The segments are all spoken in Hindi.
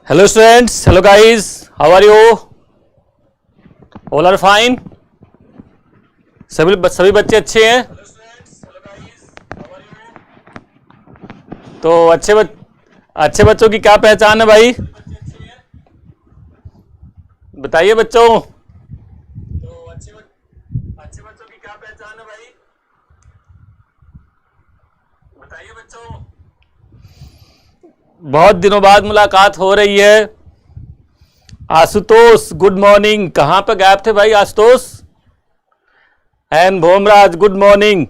Hello students, hello guys, how are you? All are fine? सभी बच्चे अच्छे हैं? तो अच्छे बच्चों की क्या पहचान है भाई? बताइए बच्चों। तो अच्छे बच्चों की क्या पहचान है भाई? बताइए बच्चों। बहुत दिनों बाद मुलाकात हो रही है। Ashutosh good morning. कहां पे गायब थे भाई Ashutosh? N Bhomraj good morning.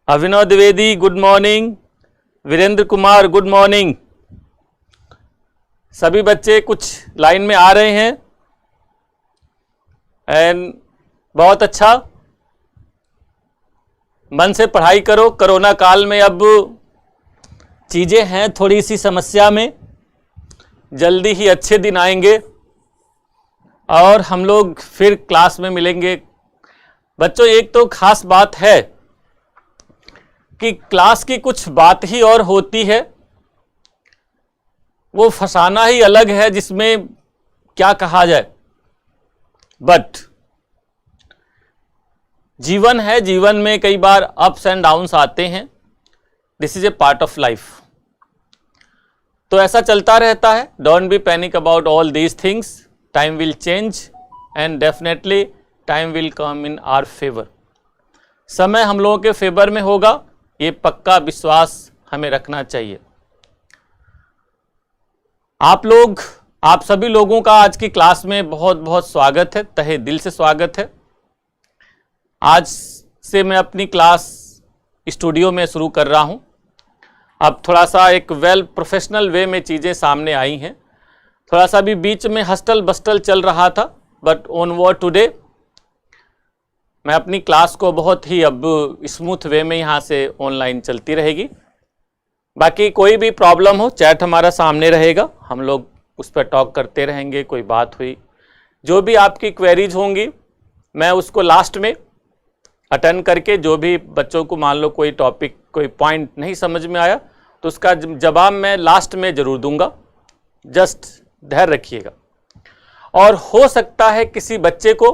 Abhinav Dwivedi good morning. Virendra Kumar good morning. सभी बच्चे कुछ लाइन में आ रहे हैं एंड बहुत अच्छा। मन से पढ़ाई करो। कोरोना काल में अब चीज़ें हैं थोड़ी सी समस्या में, जल्दी ही अच्छे दिन आएंगे और हम लोग फिर क्लास में मिलेंगे। बच्चों एक तो खास बात है कि क्लास की कुछ बात ही और होती है, वो फसाना ही अलग है जिसमें क्या कहा जाए। बट जीवन है, जीवन में कई बार अप्स एंड डाउन्स आते हैं। This is a part of life. तो ऐसा चलता रहता है। Don't be panic about all these things. Time will change and definitely time will come in our favour. समय हम लोगों के फेवर में होगा, ये पक्का विश्वास हमें रखना चाहिए। आप सभी लोगों का आज की क्लास में बहुत बहुत स्वागत है, तहे दिल से स्वागत है। आज से मैं अपनी क्लास स्टूडियो में शुरू कर रहा हूं। अब थोड़ा सा एक वेल प्रोफेशनल वे में चीज़ें सामने आई हैं। थोड़ा सा भी बीच में हस्टल बस्टल चल रहा था, बट ऑनवर्ड टुडे मैं अपनी क्लास को बहुत ही अब स्मूथ वे में यहाँ से ऑनलाइन चलती रहेगी। बाकी कोई भी प्रॉब्लम हो, चैट हमारा सामने रहेगा, हम लोग उस पर टॉक करते रहेंगे। कोई बात हुई, जो भी आपकी क्वेरीज होंगी मैं उसको लास्ट में अटेंड करके, जो भी बच्चों को मान लो कोई टॉपिक कोई पॉइंट नहीं समझ में आया तो उसका जवाब मैं लास्ट में ज़रूर दूंगा। जस्ट धैर्य रखिएगा। और हो सकता है किसी बच्चे को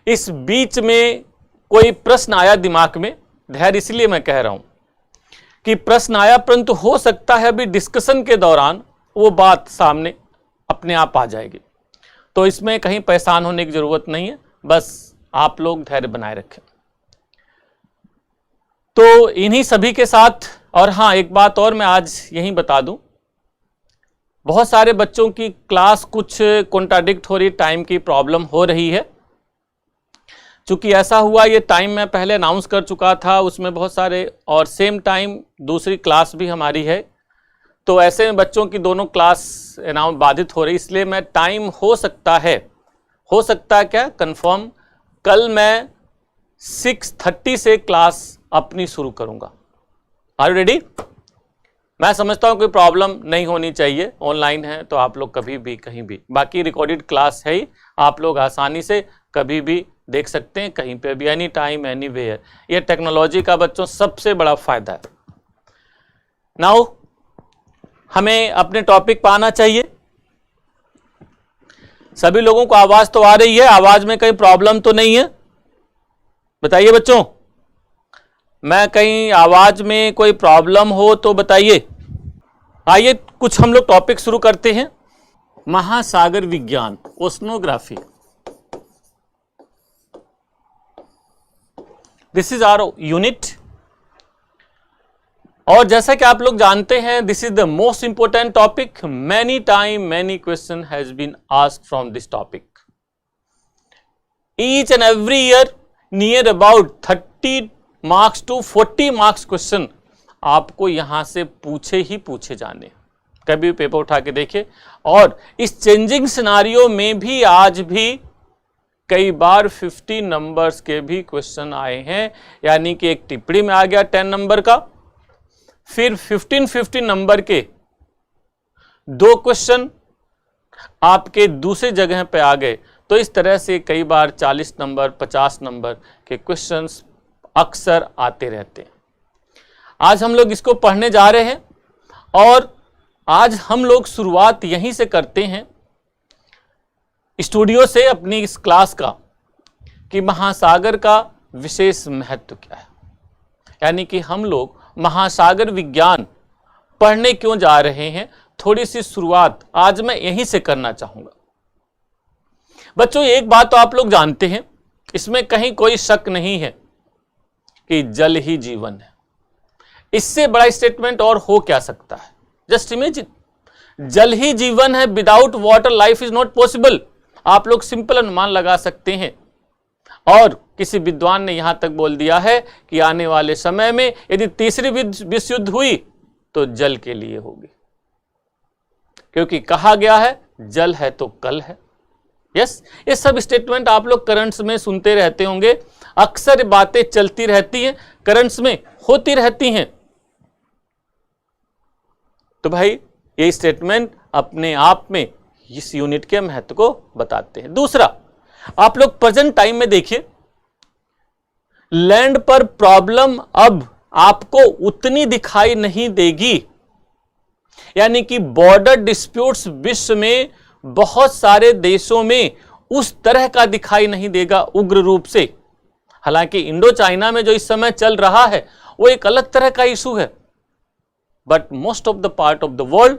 इस बीच में कोई प्रश्न आया दिमाग में, धैर्य इसलिए मैं कह रहा हूं कि प्रश्न आया, परंतु हो सकता है अभी डिस्कशन के दौरान वो बात सामने अपने आप आ जाएगी। तो इसमें कहीं परेशान होने की ज़रूरत नहीं है, बस आप लोग धैर्य बनाए रखें। तो इन्हीं सभी के साथ, और हाँ एक बात और मैं आज यहीं बता दूं, बहुत सारे बच्चों की क्लास कुछ कॉन्ट्राडिक्ट हो रही, टाइम की प्रॉब्लम हो रही है। चूंकि ऐसा हुआ, ये टाइम मैं पहले अनाउंस कर चुका था, उसमें बहुत सारे और सेम टाइम दूसरी क्लास भी हमारी है, तो ऐसे में बच्चों की दोनों क्लास अनाउंस बाधित हो रही, इसलिए मैं टाइम हो सकता है क्या कंफर्म कल मैं 6:30 से क्लास अपनी शुरू करूंगा। Are you ready? मैं समझता हूं कोई प्रॉब्लम नहीं होनी चाहिए, ऑनलाइन है तो आप लोग कभी भी कहीं भी, बाकी रिकॉर्डेड क्लास है ही, आप लोग आसानी से कभी भी देख सकते हैं, कहीं पे भी, एनी टाइम एनी वेयर। ये टेक्नोलॉजी का बच्चों सबसे बड़ा फायदा है। नाउ हमें अपने टॉपिक पर आना चाहिए। सभी लोगों को आवाज तो आ रही है? आवाज में कहीं प्रॉब्लम तो नहीं है? बताइए बच्चों, मैं कहीं आवाज में कोई प्रॉब्लम हो तो बताइए। आइए कुछ हम लोग टॉपिक शुरू करते हैं। महासागर विज्ञान, oceanography. This is our unit. और जैसा कि आप लोग जानते हैं, this is the most important topic. Many time many question has been asked from this topic. Each and every year near about 30 marks to 40 marks question आपको यहां से पूछे जाने। कभी भी पेपर उठा के देखिए। और इस चेंजिंग सिनारियो में भी आज भी कई बार 50 नंबर्स के भी क्वेश्चन आए हैं, यानी कि एक टिप्पणी में आ गया 10 नंबर का, फिर 15 नंबर के 2 क्वेश्चन आपके दूसरी जगह पे आ गए। तो इस तरह से कई बार 40 नंबर 50 नंबर के क्वेश्चंस अक्सर आते रहते हैं। आज हम लोग इसको पढ़ने जा रहे हैं और आज हम लोग शुरुआत यहीं से करते हैं स्टूडियो से अपनी इस क्लास का कि महासागर का विशेष महत्व क्या है, यानी कि हम लोग महासागर विज्ञान पढ़ने क्यों जा रहे हैं। थोड़ी सी शुरुआत आज मैं यहीं से करना चाहूंगा। बच्चों, एक बात तो आप लोग जानते हैं, इसमें कहीं कोई शक नहीं है कि जल ही जीवन है। इससे बड़ा स्टेटमेंट और हो क्या सकता है। जस्ट इमेजिन, जल ही जीवन है, without water life is not possible. आप लोग सिंपल अनुमान लगा सकते हैं। और किसी विद्वान ने यहां तक बोल दिया है कि आने वाले समय में यदि तीसरी विश्व युद्ध हुई तो जल के लिए होगी, क्योंकि कहा गया है जल है तो कल है। यस, ये सब स्टेटमेंट आप लोग करंट्स में सुनते रहते होंगे। अक्सर बातें चलती रहती हैं, करंट्स में होती रहती हैं। तो भाई ये स्टेटमेंट अपने आप में इस यूनिट के महत्व को बताते हैं। दूसरा, आप लोग प्रेजेंट टाइम में देखिए, लैंड पर प्रॉब्लम अब आपको उतनी दिखाई नहीं देगी, यानी कि बॉर्डर डिस्प्यूट्स विश्व में बहुत सारे देशों में उस तरह का दिखाई नहीं देगा उग्र रूप से। हालांकि इंडो चाइना में जो इस समय चल रहा है वो एक अलग तरह का इशू है, but most of the part of the world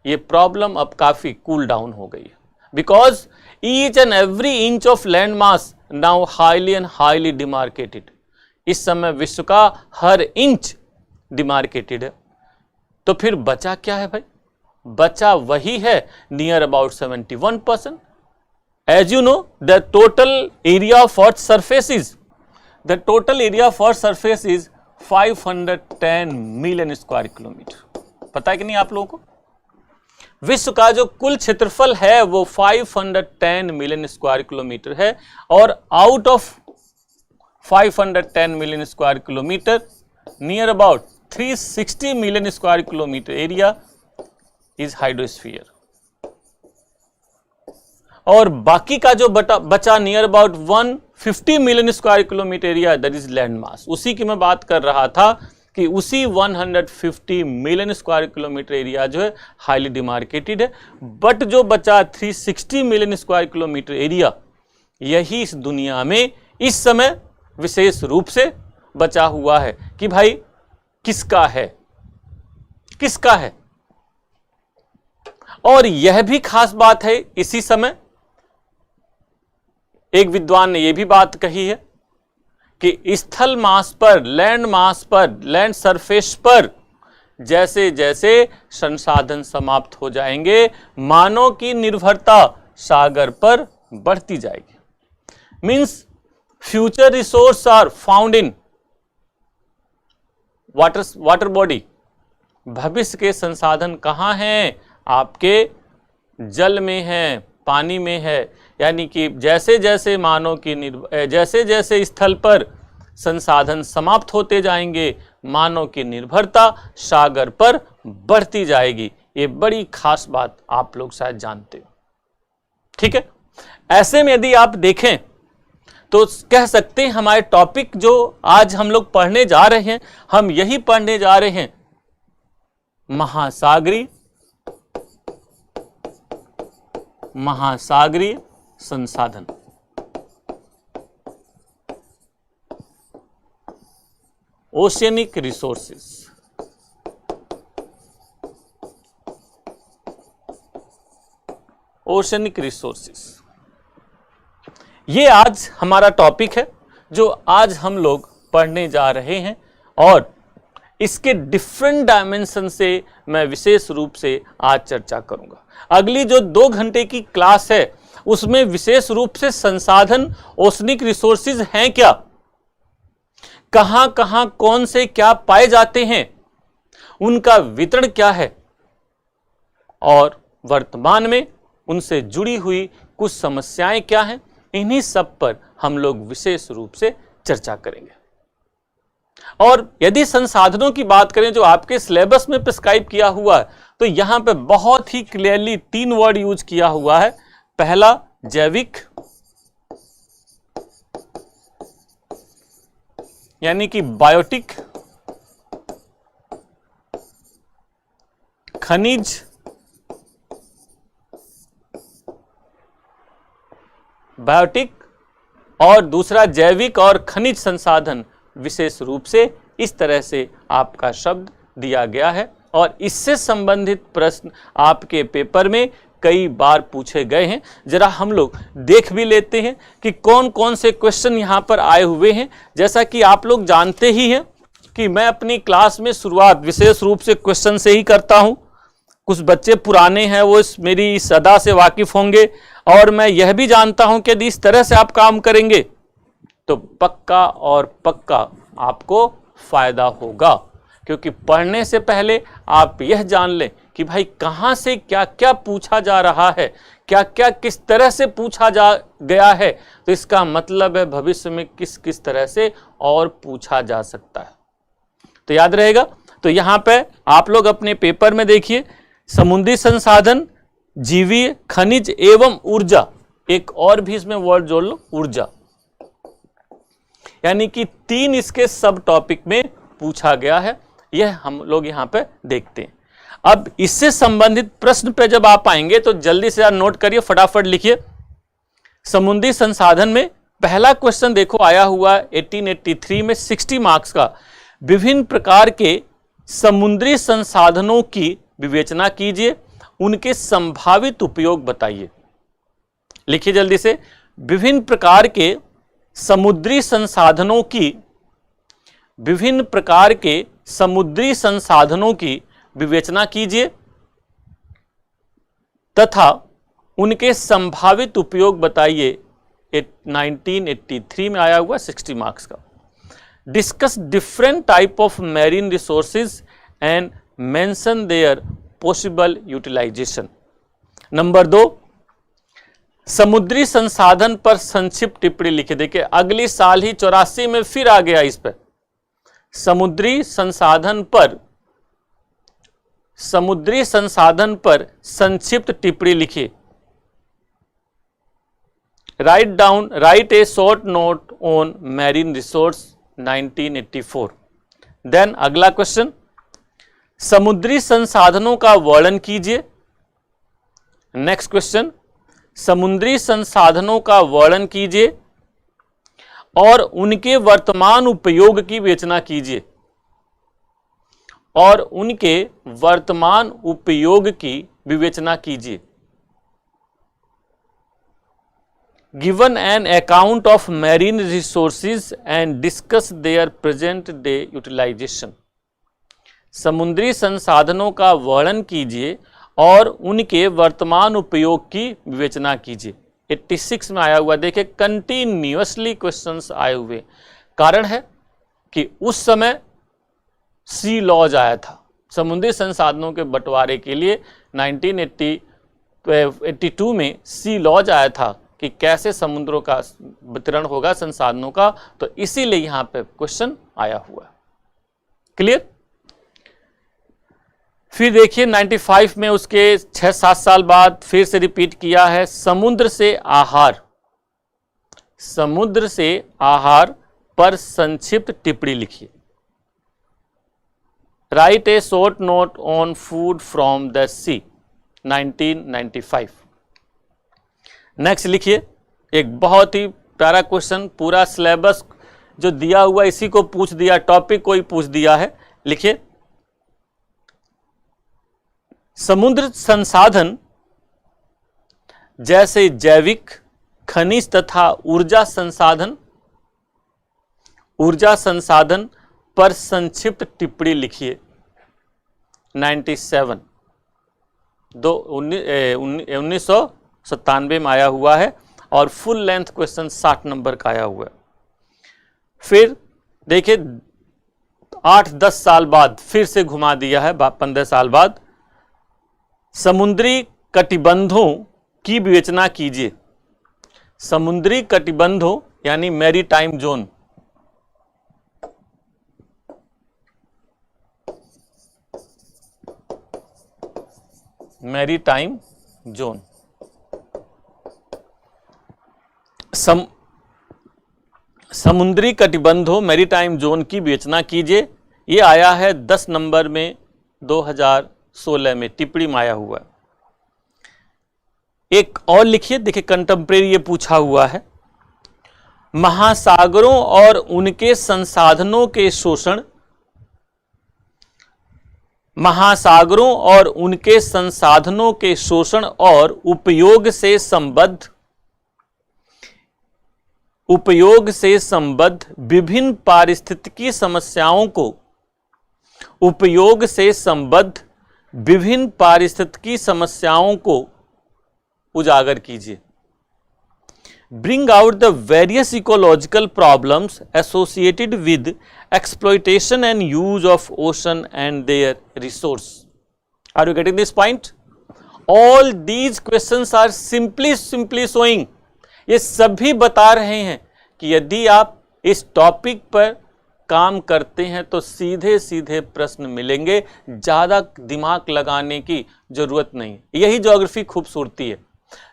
ये प्रॉब्लम अब काफी कूल डाउन हो गई है, because each and every inch of land mass now highly and highly demarcated. इस समय विश्व का हर इंच डिमार्केटेड है। तो फिर बचा क्या है भाई? बचा वही है near about 71%। As you know, the total area of earth surface is 510 million square kilometre. पता है कि नहीं आप लोगों को? विश्व का जो कुल क्षेत्रफल है वो 510 मिलियन स्क्वायर किलोमीटर है, और out of 510 million square kilometre near about 360 million square kilometre area is hydrosphere, और बाकी का जो बचा near about 150 million square kilometre area that is land mass. उसी की मैं बात कर रहा था कि उसी 150 मिलियन स्क्वायर किलोमीटर एरिया जो है हाईली डिमार्केटेड है, बट जो बचा 360 मिलियन स्क्वायर किलोमीटर एरिया, यही इस दुनिया में इस समय विशेष रूप से बचा हुआ है कि भाई किसका है, किसका है। और यह भी खास बात है, इसी समय एक विद्वान ने यह भी बात कही है कि स्थल मास पर, लैंड मास पर, लैंड सरफेस पर जैसे जैसे संसाधन समाप्त हो जाएंगे, मानव की निर्भरता सागर पर बढ़ती जाएगी। Means future resource are found in water body. भविष्य के संसाधन कहां हैं? आपके जल में है, पानी में है। यानी कि जैसे जैसे मानव की जैसे जैसे स्थल पर संसाधन समाप्त होते जाएंगे, मानव की निर्भरता सागर पर बढ़ती जाएगी। ये बड़ी खास बात आप लोग शायद जानते हो। ठीक है, ऐसे में यदि आप देखें तो कह सकते हैं हमारे टॉपिक जो आज हम लोग पढ़ने जा रहे हैं, हम यही पढ़ने जा रहे हैं महासागरीय संसाधन। Oceanic resources. ओशियनिक रिसोर्सेस, ये आज हमारा टॉपिक है जो आज हम लोग पढ़ने जा रहे हैं, और इसके डिफरेंट डायमेंशन से मैं विशेष रूप से आज चर्चा करूंगा। अगली जो 2 घंटे की क्लास है उसमें विशेष रूप से संसाधन, ओशनिक रिसोर्सेज हैं क्या, कहां कहां कौन से क्या पाए जाते हैं, उनका वितरण क्या है, और वर्तमान में उनसे जुड़ी हुई कुछ समस्याएं क्या हैं, इन्हीं सब पर हम लोग विशेष रूप से चर्चा करेंगे। और यदि संसाधनों की बात करें जो आपके सिलेबस में प्रिस्क्राइब किया हुआ है, तो यहां पे बहुत ही क्लियरली 3 वर्ड यूज किया हुआ है। पहला जैविक, यानी कि बायोटिक, खनिज बायोटिक और दूसरा जैविक और खनिज संसाधन विशेष रूप से। इस तरह से आपका शब्द दिया गया है और इससे संबंधित प्रश्न आपके पेपर में कई बार पूछे गए हैं। जरा हम लोग देख भी लेते हैं कि कौन कौन से क्वेश्चन यहाँ पर आए हुए हैं। जैसा कि आप लोग जानते ही हैं कि मैं अपनी क्लास में शुरुआत विशेष रूप से क्वेश्चन से ही करता हूँ। कुछ बच्चे पुराने हैं, वो मेरी इस अदा से वाकिफ होंगे और मैं यह भी जानता हूं कि यदि इस तरह से आप काम करेंगे तो पक्का और पक्का आपको फायदा होगा। क्योंकि पढ़ने से पहले आप यह जान लें कि भाई कहां से क्या क्या पूछा जा रहा है, क्या क्या किस तरह से पूछा जा गया है, तो इसका मतलब है भविष्य में किस किस तरह से और पूछा जा सकता है। तो याद रहेगा। तो यहां पे आप लोग अपने पेपर में देखिए, समुद्री संसाधन, जीवीय, खनिज एवं ऊर्जा, एक और भी इसमें वर्ड जोड़ लो, ऊर्जा, यानी कि 3 इसके सब टॉपिक में पूछा गया है। यह हम लोग यहां पे देखते हैं। अब इससे संबंधित प्रश्न पे जब आप आएंगे तो जल्दी से नोट करिए, फटाफट लिखिए। समुद्री संसाधन में पहला क्वेश्चन देखो आया हुआ 1883 में 60 मार्क्स का। विभिन्न प्रकार के समुद्री संसाधनों की विवेचना कीजिए, उनके संभावित उपयोग बताइए। लिखिए जल्दी से। विभिन्न प्रकार के समुद्री संसाधनों की, विभिन्न प्रकार के समुद्री संसाधनों की विवेचना कीजिए तथा उनके संभावित उपयोग बताइए। 1983 में आया हुआ 60 मार्क्स का। Discuss different type of marine resources and mention their possible utilisation. Number 2, समुद्री संसाधन पर संक्षिप्त टिप्पणी लिखे। देखिए अगली साल ही 84 में फिर आ गया इस पर। समुद्री संसाधन पर संक्षिप्त टिप्पणी लिखिए। Write a short note on marine resource 1984। Then अगला क्वेश्चन, समुद्री संसाधनों का वर्णन कीजिए। नेक्स्ट क्वेश्चन, समुद्री संसाधनों का वर्णन कीजिए और उनके वर्तमान उपयोग की विवेचना कीजिए। और उनके वर्तमान उपयोग की विवेचना कीजिए। Given an account of marine resources and discuss their present day utilisation. समुद्री संसाधनों का वर्णन कीजिए और उनके वर्तमान उपयोग की विवेचना कीजिए। 86 में आया हुआ। देखिए कंटिन्यूअसली क्वेश्चंस आए हुए। कारण है कि उस समय सी लॉज आया था समुद्री संसाधनों के बंटवारे के लिए। 1982 में सी लॉज आया था कि कैसे समुद्रों का वितरण होगा संसाधनों का, तो इसीलिए यहां पे क्वेश्चन आया हुआ। क्लियर। फिर देखिए 95 में उसके 6-7 साल बाद फिर से रिपीट किया है। समुद्र से आहार पर संक्षिप्त टिप्पणी लिखिए। Write a short note on food from the sea 1995। Next लिखिए, एक बहुत ही प्यारा क्वेश्चन, पूरा सिलेबस जो दिया हुआ इसी को पूछ दिया, टॉपिक को ही पूछ दिया है। लिखिए, समुद्र संसाधन जैसे जैविक, खनिज तथा ऊर्जा संसाधन पर संक्षिप्त टिप्पणी लिखिए। 1997 में आया हुआ है और फुल लेंथ क्वेश्चन 60 नंबर का आया हुआ है। फिर देखिए 8-10 साल बाद फिर से घुमा दिया है, 15 साल बाद। समुद्री कटिबंधों की विवेचना कीजिए। समुद्री कटिबंधों यानी मैरीटाइम जोन। Maritime zone. समुद्री कटिबंधों मैरीटाइम जोन की विवेचना कीजिए। ये आया है 10 नंबर में 2000 16 में टिप्पणी में आया हुआ है। एक और लिखिए, देखिए कंटेम्प्रेरी ये पूछा हुआ है, महासागरों और उनके संसाधनों के शोषण, महासागरों और उनके संसाधनों के शोषण और उपयोग से संबद्ध विभिन्न पारिस्थितिकी समस्याओं को, उपयोग से संबद्ध विभिन्न पारिस्थितिकी समस्याओं को उजागर कीजिए। Bring out the various ecological problems associated with exploitation and use of ocean and their resource. Are you getting this point? All these questions are simply showing, ये सभी बता रहे हैं कि यदि आप इस टॉपिक पर काम करते हैं तो सीधे सीधे प्रश्न मिलेंगे, ज़्यादा दिमाग लगाने की जरूरत नहीं। यही ज्योग्राफी खूबसूरती है।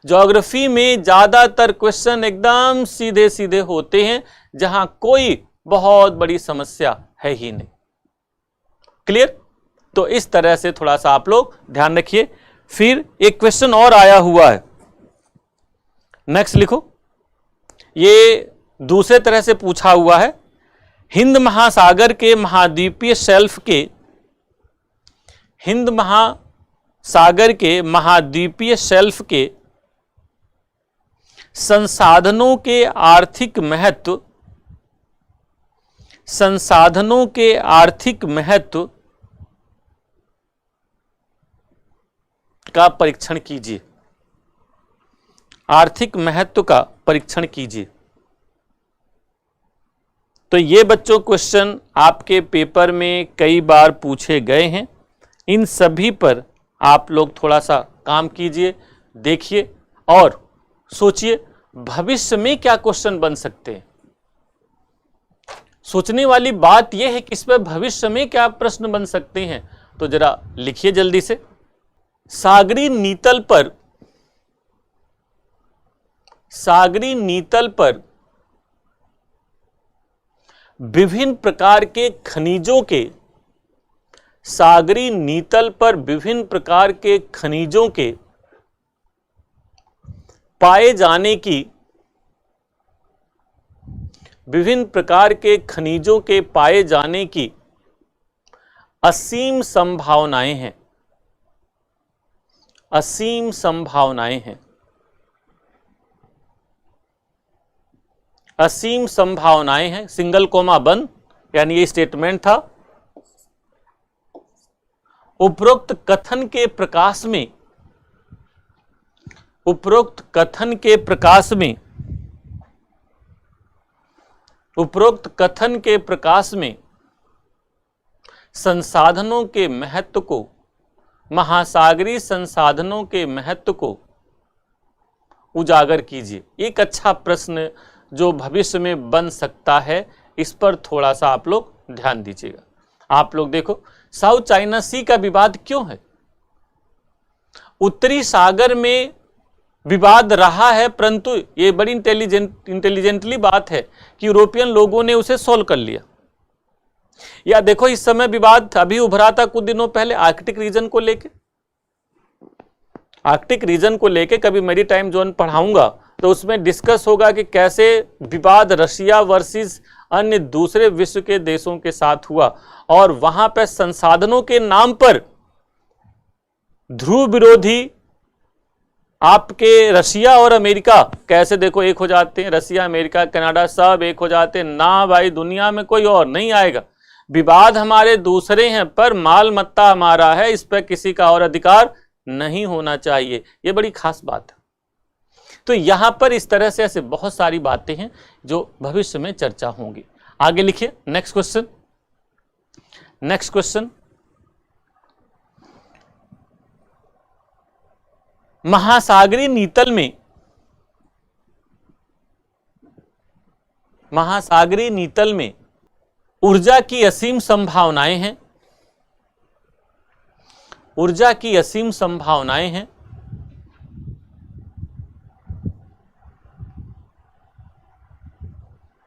ज्योग्राफी में ज़्यादातर क्वेश्चन एकदम सीधे सीधे होते हैं, जहां कोई बहुत बड़ी समस्या है ही नहीं। क्लियर? तो इस तरह से थोड़ा सा आप लोग ध्यान रखिए। फिर एक क्वेश्चन और आया हुआ है, नेक्स्ट लिखो। ये दूसरे तरह से पूछा हुआ है, हिंद महासागर के महाद्वीपीय शेल्फ के, हिंद महासागर के महाद्वीपीय शेल्फ के संसाधनों के आर्थिक महत्व, संसाधनों के आर्थिक महत्व का परीक्षण कीजिए। आर्थिक महत्व का परीक्षण कीजिए। तो ये बच्चों क्वेश्चन आपके पेपर में कई बार पूछे गए हैं। इन सभी पर आप लोग थोड़ा सा काम कीजिए, देखिए और सोचिए भविष्य में क्या क्वेश्चन बन सकते हैं। सोचने वाली बात यह है कि इस पर भविष्य में क्या प्रश्न बन सकते हैं। तो जरा लिखिए जल्दी से। सागरी नीतल पर, सागरी नीतल पर विभिन्न प्रकार के खनिजों के, सागरी नीतल पर विभिन्न प्रकार के खनिजों के पाए जाने की, विभिन्न प्रकार के खनिजों के पाए जाने की असीम संभावनाएं हैं, असीम संभावनाएं हैं, असीम संभावनाएं हैं। सिंगल कोमा बंद, यानी ये स्टेटमेंट था। उपरोक्त कथन के प्रकाश में, उपरोक्त कथन के प्रकाश में, उपरोक्त कथन के प्रकाश में संसाधनों के महत्व को, महासागरीय संसाधनों के महत्व को उजागर कीजिए। एक अच्छा प्रश्न जो भविष्य में बन सकता है, इस पर थोड़ा सा आप लोग ध्यान दीजिएगा। आप लोग देखो, साउथ चाइना सी का विवाद क्यों है? उत्तरी सागर में विवाद रहा है, परंतु ये बड़ी इंटेलिजेंटली बात है कि यूरोपियन लोगों ने उसे सॉल्व कर लिया। या देखो, इस समय विवाद अभी उभरा था कुछ दिनों पहले आर्कटिक रीजन को लेके। आर्कटिक रीजन को लेके कभी मेरी टाइम जोन पढ़ाऊंगा तो उसमें डिस्कस होगा कि कैसे विवाद रशिया वर्सेस अन्य दूसरे विश्व के देशों के साथ हुआ, और वहां पर संसाधनों के नाम पर ध्रुव विरोधी आपके रशिया और अमेरिका कैसे देखो एक हो जाते हैं। रशिया, अमेरिका, कनाडा सब एक हो जाते हैं। ना भाई, दुनिया में कोई और नहीं आएगा। विवाद हमारे दूसरे हैं, पर माल मत्ता हमारा है, इस पर किसी का और अधिकार नहीं होना चाहिए। ये बड़ी खास बात है। तो यहां पर इस तरह से ऐसे बहुत सारी बातें हैं जो भविष्य में चर्चा होंगी। आगे लिखिए नेक्स्ट क्वेश्चन। नेक्स्ट क्वेश्चन, महासागरीय नीतल में, महासागरीय नीतल में ऊर्जा की असीम संभावनाएं हैं, ऊर्जा की असीम संभावनाएं हैं।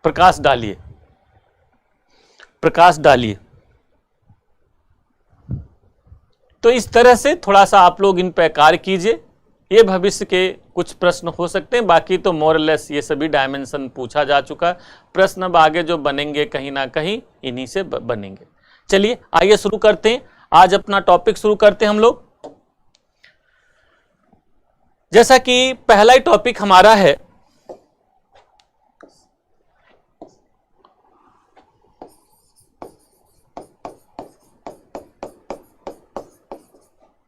प्रकाश डालिए, प्रकाश डालिए। तो इस तरह से थोड़ा सा आप लोग इन पर कार्य कीजिए। ये भविष्य के कुछ प्रश्न हो सकते हैं, बाकी तो मोरलेस ये सभी डायमेंशन पूछा जा चुका है। प्रश्न अब आगे जो बनेंगे कहीं ना कहीं इन्हीं से बनेंगे। चलिए आइए शुरू करते हैं, आज अपना टॉपिक शुरू करते हैं हम लोग। जैसा कि पहला ही टॉपिक हमारा है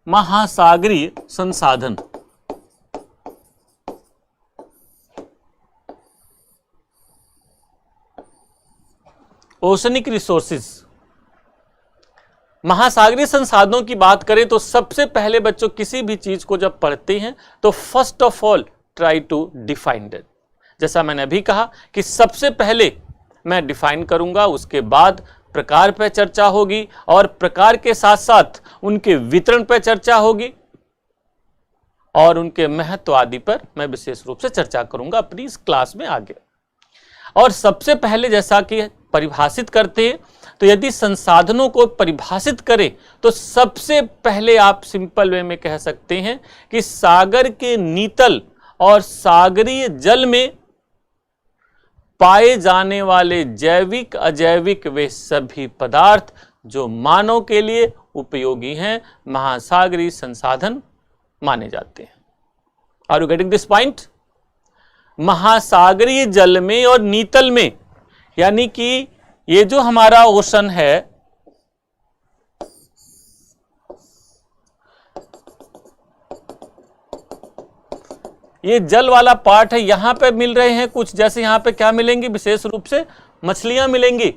महासागरीय संसाधन। Oceanic resources. महासागरीय संसाधनों की बात करें तो सबसे पहले बच्चों किसी भी चीज को जब पढ़ते हैं तो first of all try to define it. जैसा मैंने अभी कहा कि सबसे पहले मैं डिफाइन करूंगा, उसके बाद प्रकार पर चर्चा होगी और प्रकार के साथ साथ उनके वितरण पर चर्चा होगी और उनके महत्व आदि पर मैं विशेष रूप से चर्चा करूंगा अपनी इस क्लास में आगे। और सबसे पहले जैसा कि परिभाषित करते हैं, तो यदि संसाधनों को परिभाषित करें तो सबसे पहले आप सिंपल वे में कह सकते हैं कि सागर के नीतल और सागरीय जल में पाए जाने वाले जैविक अजैविक वे सभी पदार्थ जो मानव के लिए उपयोगी हैं, महासागरीय संसाधन माने जाते हैं। Are you getting this point? महासागरीय जल में और नीतल में, यानी कि ये जो हमारा ओशन है, ये जल वाला पार्ट है, यहां पे मिल रहे हैं कुछ, जैसे यहां पे क्या मिलेंगी, विशेष रूप से मछलियां मिलेंगी।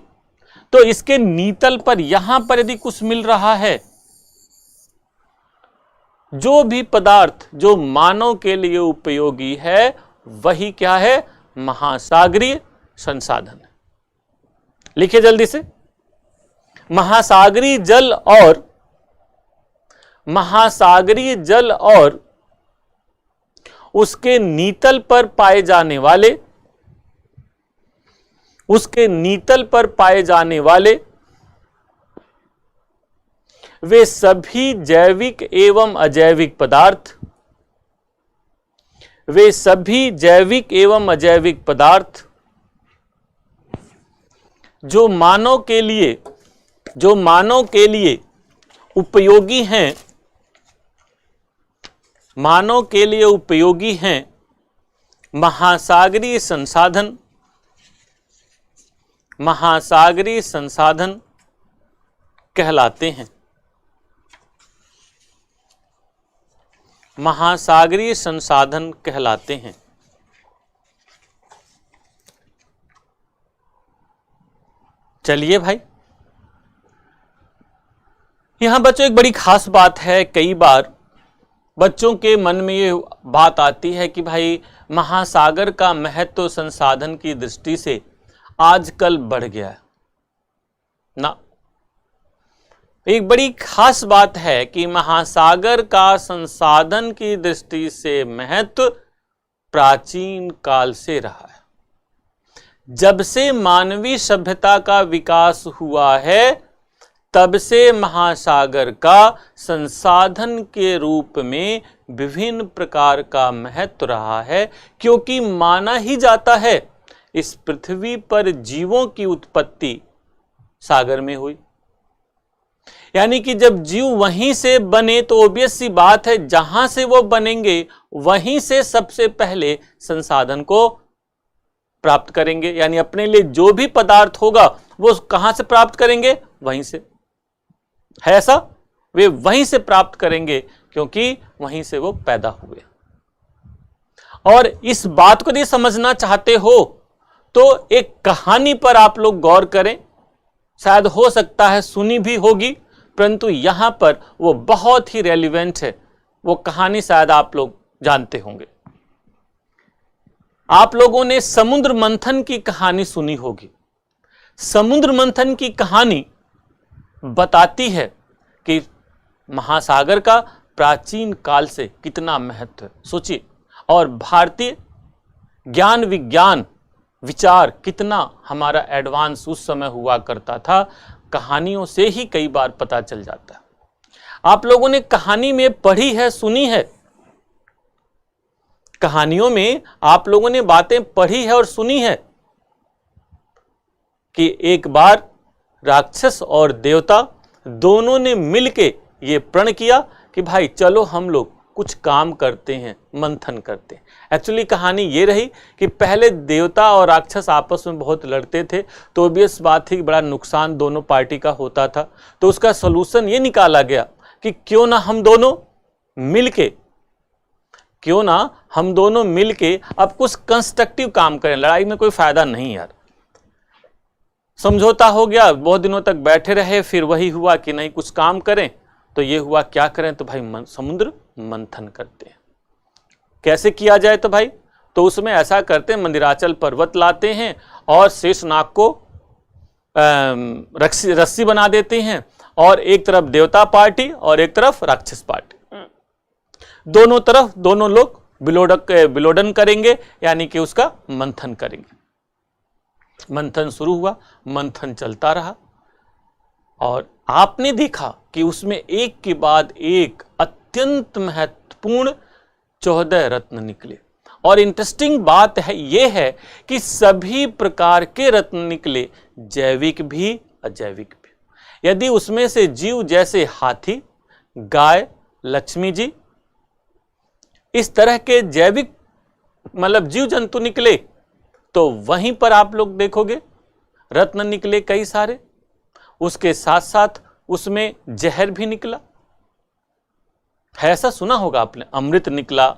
तो इसके नीतल पर यहां पर यदि कुछ मिल रहा है, जो भी पदार्थ जो मानव के लिए उपयोगी है, वही क्या है, महासागरीय संसाधन। लिखिए जल्दी से, महासागरीय जल और उसके नीतल पर पाए जाने वाले वे सभी जैविक एवं अजैविक पदार्थ जो मानव के लिए उपयोगी हैं, महासागरीय संसाधन कहलाते हैं। महासागरीय संसाधन कहलाते हैं। चलिए भाई, यहां बच्चों एक बड़ी खास बात है, कई बार बच्चों के मन में ये बात आती है कि भाई महासागर का महत्व संसाधन की दृष्टि से आजकल बढ़ गया है ना। एक बड़ी खास बात है कि महासागर का संसाधन की दृष्टि से महत्व प्राचीन काल से रहा है। जब से मानवीय सभ्यता का विकास हुआ है, तब से महासागर का संसाधन के रूप में विभिन्न प्रकार का महत्व रहा है, क्योंकि माना ही जाता है इस पृथ्वी पर जीवों की उत्पत्ति सागर में हुई। यानी कि जब जीव वहीं से बने तो ऑब्वियस सी बात है, जहां से वो बनेंगे वहीं से सबसे पहले संसाधन को प्राप्त करेंगे। यानी अपने लिए जो भी पदार्थ होगा वो कहां से प्राप्त करेंगे, वहीं से है ऐसा, वे वहीं से प्राप्त करेंगे क्योंकि वहीं से वो पैदा हुए। और इस बात को यदि समझना चाहते हो तो एक कहानी पर आप लोग गौर करें। शायद हो सकता है सुनी भी होगी, परंतु यहां पर वो बहुत ही रेलिवेंट है। वो कहानी शायद आप लोग जानते होंगे। आप लोगों ने समुद्र मंथन की कहानी सुनी होगी। समुद्र मंथन की कहानी बताती है कि महासागर का प्राचीन काल से कितना महत्व है, सोचिए। और भारतीय ज्ञान विज्ञान विचार कितना हमारा एडवांस उस समय हुआ करता था, कहानियों से ही कई बार पता चल जाता है। आप लोगों ने कहानी में पढ़ी है, सुनी है, कहानियों में आप लोगों ने बातें पढ़ी है और सुनी है कि एक बार राक्षस और देवता दोनों ने मिलके ये प्रण किया कि भाई चलो हम लोग कुछ काम करते हैं, मंथन करते हैं। एक्चुअली कहानी ये रही कि पहले देवता और राक्षस आपस में बहुत लड़ते थे, तो ऑब्वियस बात थी कि बड़ा नुकसान दोनों पार्टी का होता था। तो उसका सोल्यूशन ये निकाला गया कि क्यों ना हम दोनों मिलके अब कुछ कंस्ट्रक्टिव काम करें। लड़ाई में कोई फायदा नहीं यार। समझौता हो गया, बहुत दिनों तक बैठे रहे, फिर वही हुआ कि नहीं कुछ काम करें। तो ये हुआ क्या करें, तो भाई समुद्र मंथन करते हैं। कैसे किया जाए, तो भाई तो उसमें ऐसा करते हैं, मंदिराचल पर्वत लाते हैं और शेषनाग को रस्सी बना देते हैं, और एक तरफ देवता पार्टी और एक तरफ राक्षस पार्टी, दोनों तरफ दोनों लोग विलोडन करेंगे, यानी कि उसका मंथन करेंगे। मंथन शुरू हुआ, मंथन चलता रहा, और आपने देखा कि उसमें एक के बाद एक अत्यंत महत्वपूर्ण 14 रत्न निकले। और इंटरेस्टिंग बात है यह है कि सभी प्रकार के रत्न निकले, जैविक भी अजैविक भी। यदि उसमें से जीव जैसे हाथी, गाय, लक्ष्मी जी, इस तरह के जैविक मतलब जीव जंतु निकले, तो वहीं पर आप लोग देखोगे रत्न निकले कई सारे। उसके साथ साथ उसमें जहर भी निकला है, ऐसा सुना होगा आपने, अमृत निकला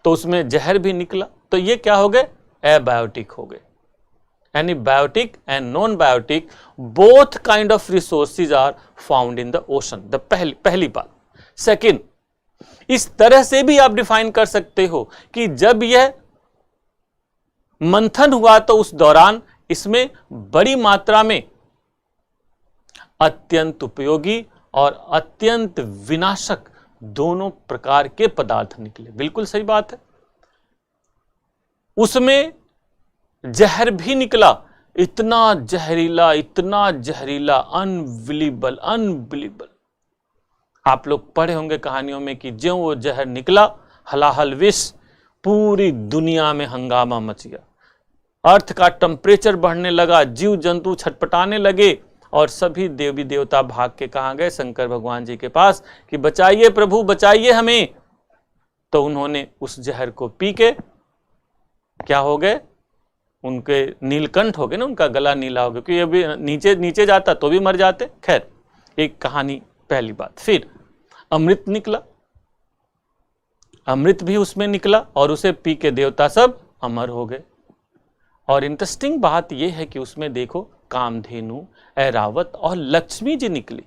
तो उसमें जहर भी निकला। तो ये क्या हो गए, एबायोटिक हो गए। यानी biotic and non biotic both kind of resources are found in the ocean. The पहली बात। सेकंड, इस तरह से भी आप डिफाइन कर सकते हो कि जब यह मंथन हुआ तो उस दौरान इसमें बड़ी मात्रा में अत्यंत उपयोगी और अत्यंत विनाशक दोनों प्रकार के पदार्थ निकले। बिल्कुल सही बात है। उसमें जहर भी निकला, इतना जहरीला, अनबिलीबल। आप लोग पढ़े होंगे कहानियों में कि ज्यों वो जहर निकला, हलाहल विष, पूरी दुनिया में हंगामा मच गया। अर्थ का टेम्परेचर बढ़ने लगा, जीव जंतु छटपटाने लगे, और सभी देवी देवता भाग के कहां गए, शंकर भगवान जी के पास कि बचाइए प्रभु, बचाइए हमें। तो उन्होंने उस जहर को पी के क्या हो गए, उनके नीलकंठ हो गए ना, उनका गला नीला हो गया, क्योंकि अभी नीचे जाता तो भी मर जाते। खैर, एक कहानी पहली बात। फिर अमृत निकला, अमृत भी उसमें निकला और उसे पी के देवता सब अमर हो गए। और इंटरेस्टिंग बात यह है कि उसमें देखो कामधेनु, ऐरावत और लक्ष्मी जी निकली।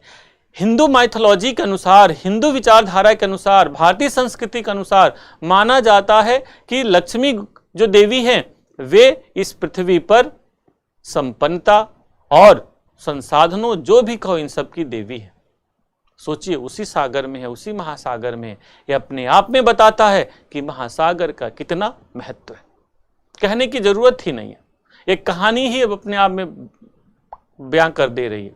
हिंदू माइथोलॉजी के अनुसार, हिंदू विचारधारा के अनुसार, भारतीय संस्कृति के अनुसार माना जाता है कि लक्ष्मी जो देवी हैं वे इस पृथ्वी पर संपन्नता और संसाधनों जो भी कहो इन सब की देवी है। सोचिए, उसी सागर में है, उसी महासागर में है। ये अपने आप में बताता है कि महासागर का कितना महत्व है। कहने की जरूरत ही नहीं है, एक कहानी ही अब अपने आप में बयां कर दे रही है।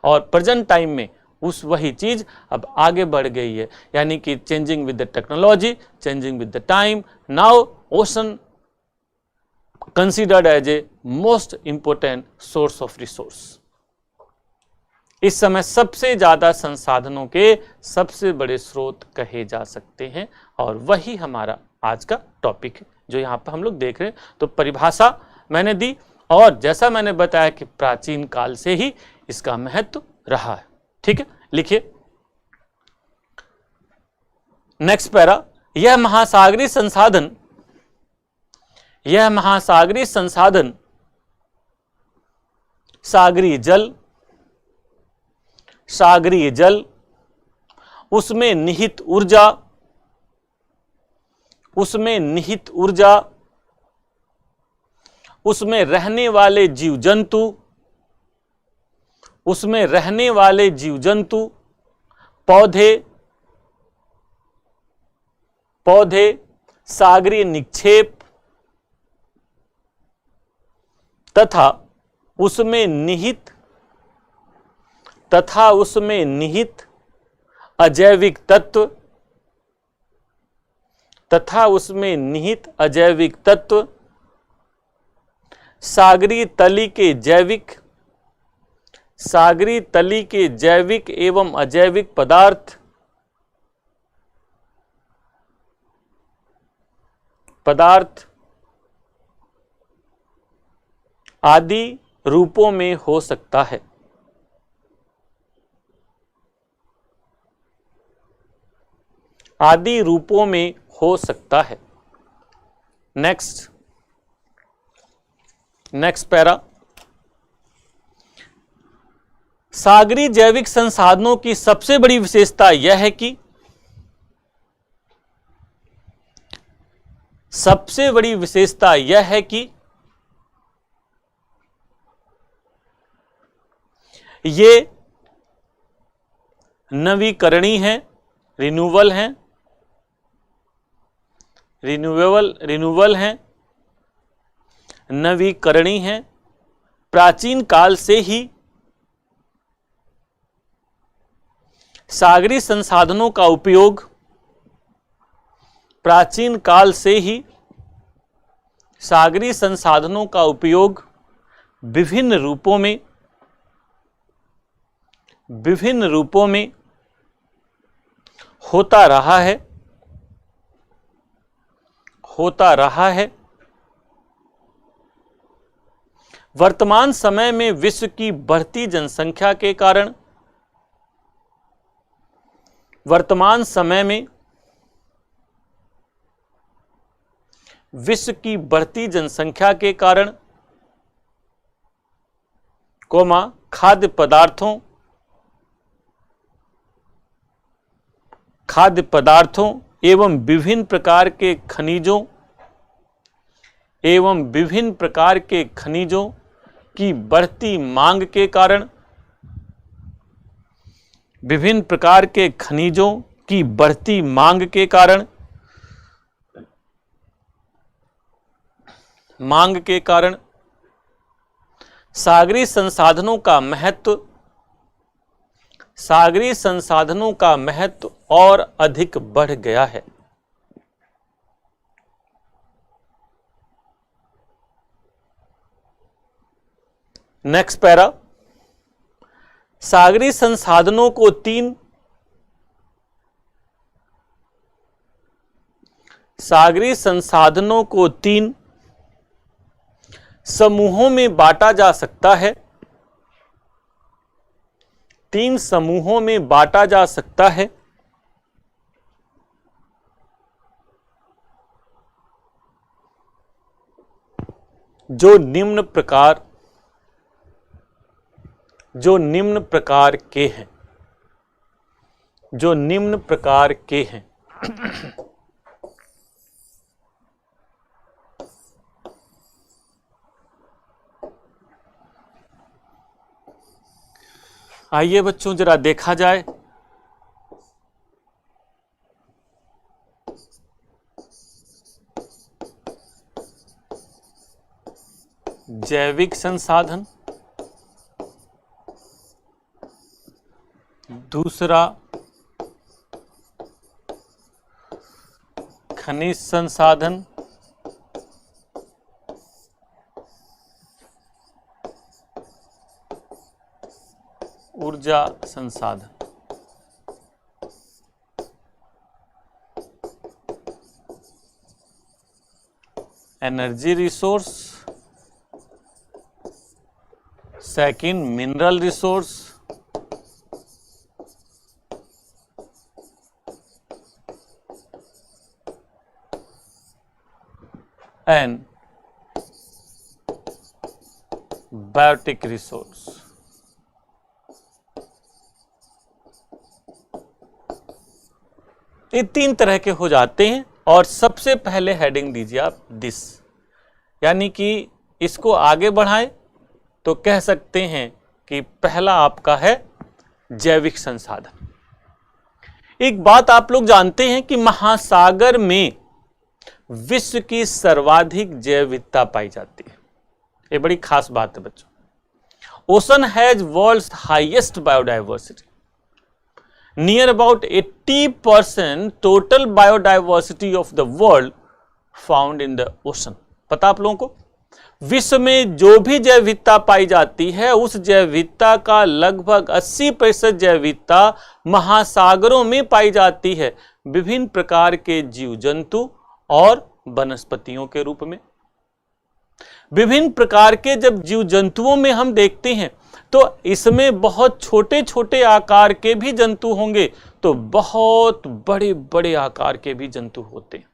और प्रेजेंट टाइम में उस वही चीज अब आगे बढ़ गई है, यानी कि changing with the technology, changing with the time, now ocean considered as a most important source of resource. इस समय सबसे ज्यादा संसाधनों के सबसे बड़े स्रोत कहे जा सकते हैं, और वही हमारा आज का टॉपिक है जो यहाँ पर हम लोग देख रहे हैं। तो परिभाषा मैंने दी, और जैसा मैंने बताया कि प्राचीन काल से ही इसका महत्व रहा है। ठीक है, लिखिए नेक्स्ट पैरा। यह महासागरीय संसाधन सागरीय जल, उसमें निहित ऊर्जा, उसमें रहने वाले जीव जंतु, पौधे, सागरीय निक्षेप तथा उसमें निहित अजैविक तत्व तथा उसमें निहित अजैविक तत्व, सागरीय तली के जैविक एवं अजैविक पदार्थ आदि रूपों में हो सकता है। आदि रूपों में हो सकता है। Next para. सागरीय जैविक संसाधनों की सबसे बड़ी विशेषता यह है कि ये नवीकरणीय हैं, रिन्यूएबल हैं, नवीकरणीय हैं, प्राचीन काल से ही सागरीय संसाधनों का उपयोग विभिन्न रूपों में होता रहा है। वर्तमान समय में विश्व की बढ़ती जनसंख्या के कारण खाद्य पदार्थों एवं विभिन्न प्रकार के खनिजों की बढ़ती मांग के कारण सागरीय संसाधनों का महत्व और अधिक बढ़ गया है। Next para. सागरीय संसाधनों को तीन समूहों में बांटा जा सकता है। जो निम्न प्रकार के हैं। आइए बच्चों जरा देखा जाए। जैविक संसाधन, दूसरा खनिज संसाधन, ऊर्जा संसाधन। Energy resource, second mineral resource, and biotic resource. ये तीन तरह के हो जाते हैं। और सबसे पहले हेडिंग दीजिए आप दिस, यानी कि इसको आगे बढ़ाएं तो कह सकते हैं कि पहला आपका है जैविक संसाधन। एक बात आप लोग जानते हैं कि महासागर में विश्व की सर्वाधिक जैव विविधता पाई जाती है। ये बड़ी खास बात है बच्चों। Ocean has world's highest biodiversity. Near about 80% total biodiversity of the world found in the ocean. पता आप लोगों को, विश्व में जो भी जैव विविधता पाई जाती है उस जैव विविधता का लगभग 80% जैव विविधता महासागरों में पाई जाती है, विभिन्न प्रकार के जीव जंतु और वनस्पतियों के रूप में। विभिन्न प्रकार के जब जीव जंतुओं में हम देखते हैं तो इसमें बहुत छोटे छोटे आकार के भी जंतु होंगे, तो बहुत बड़े बड़े आकार के भी जंतु होते हैं।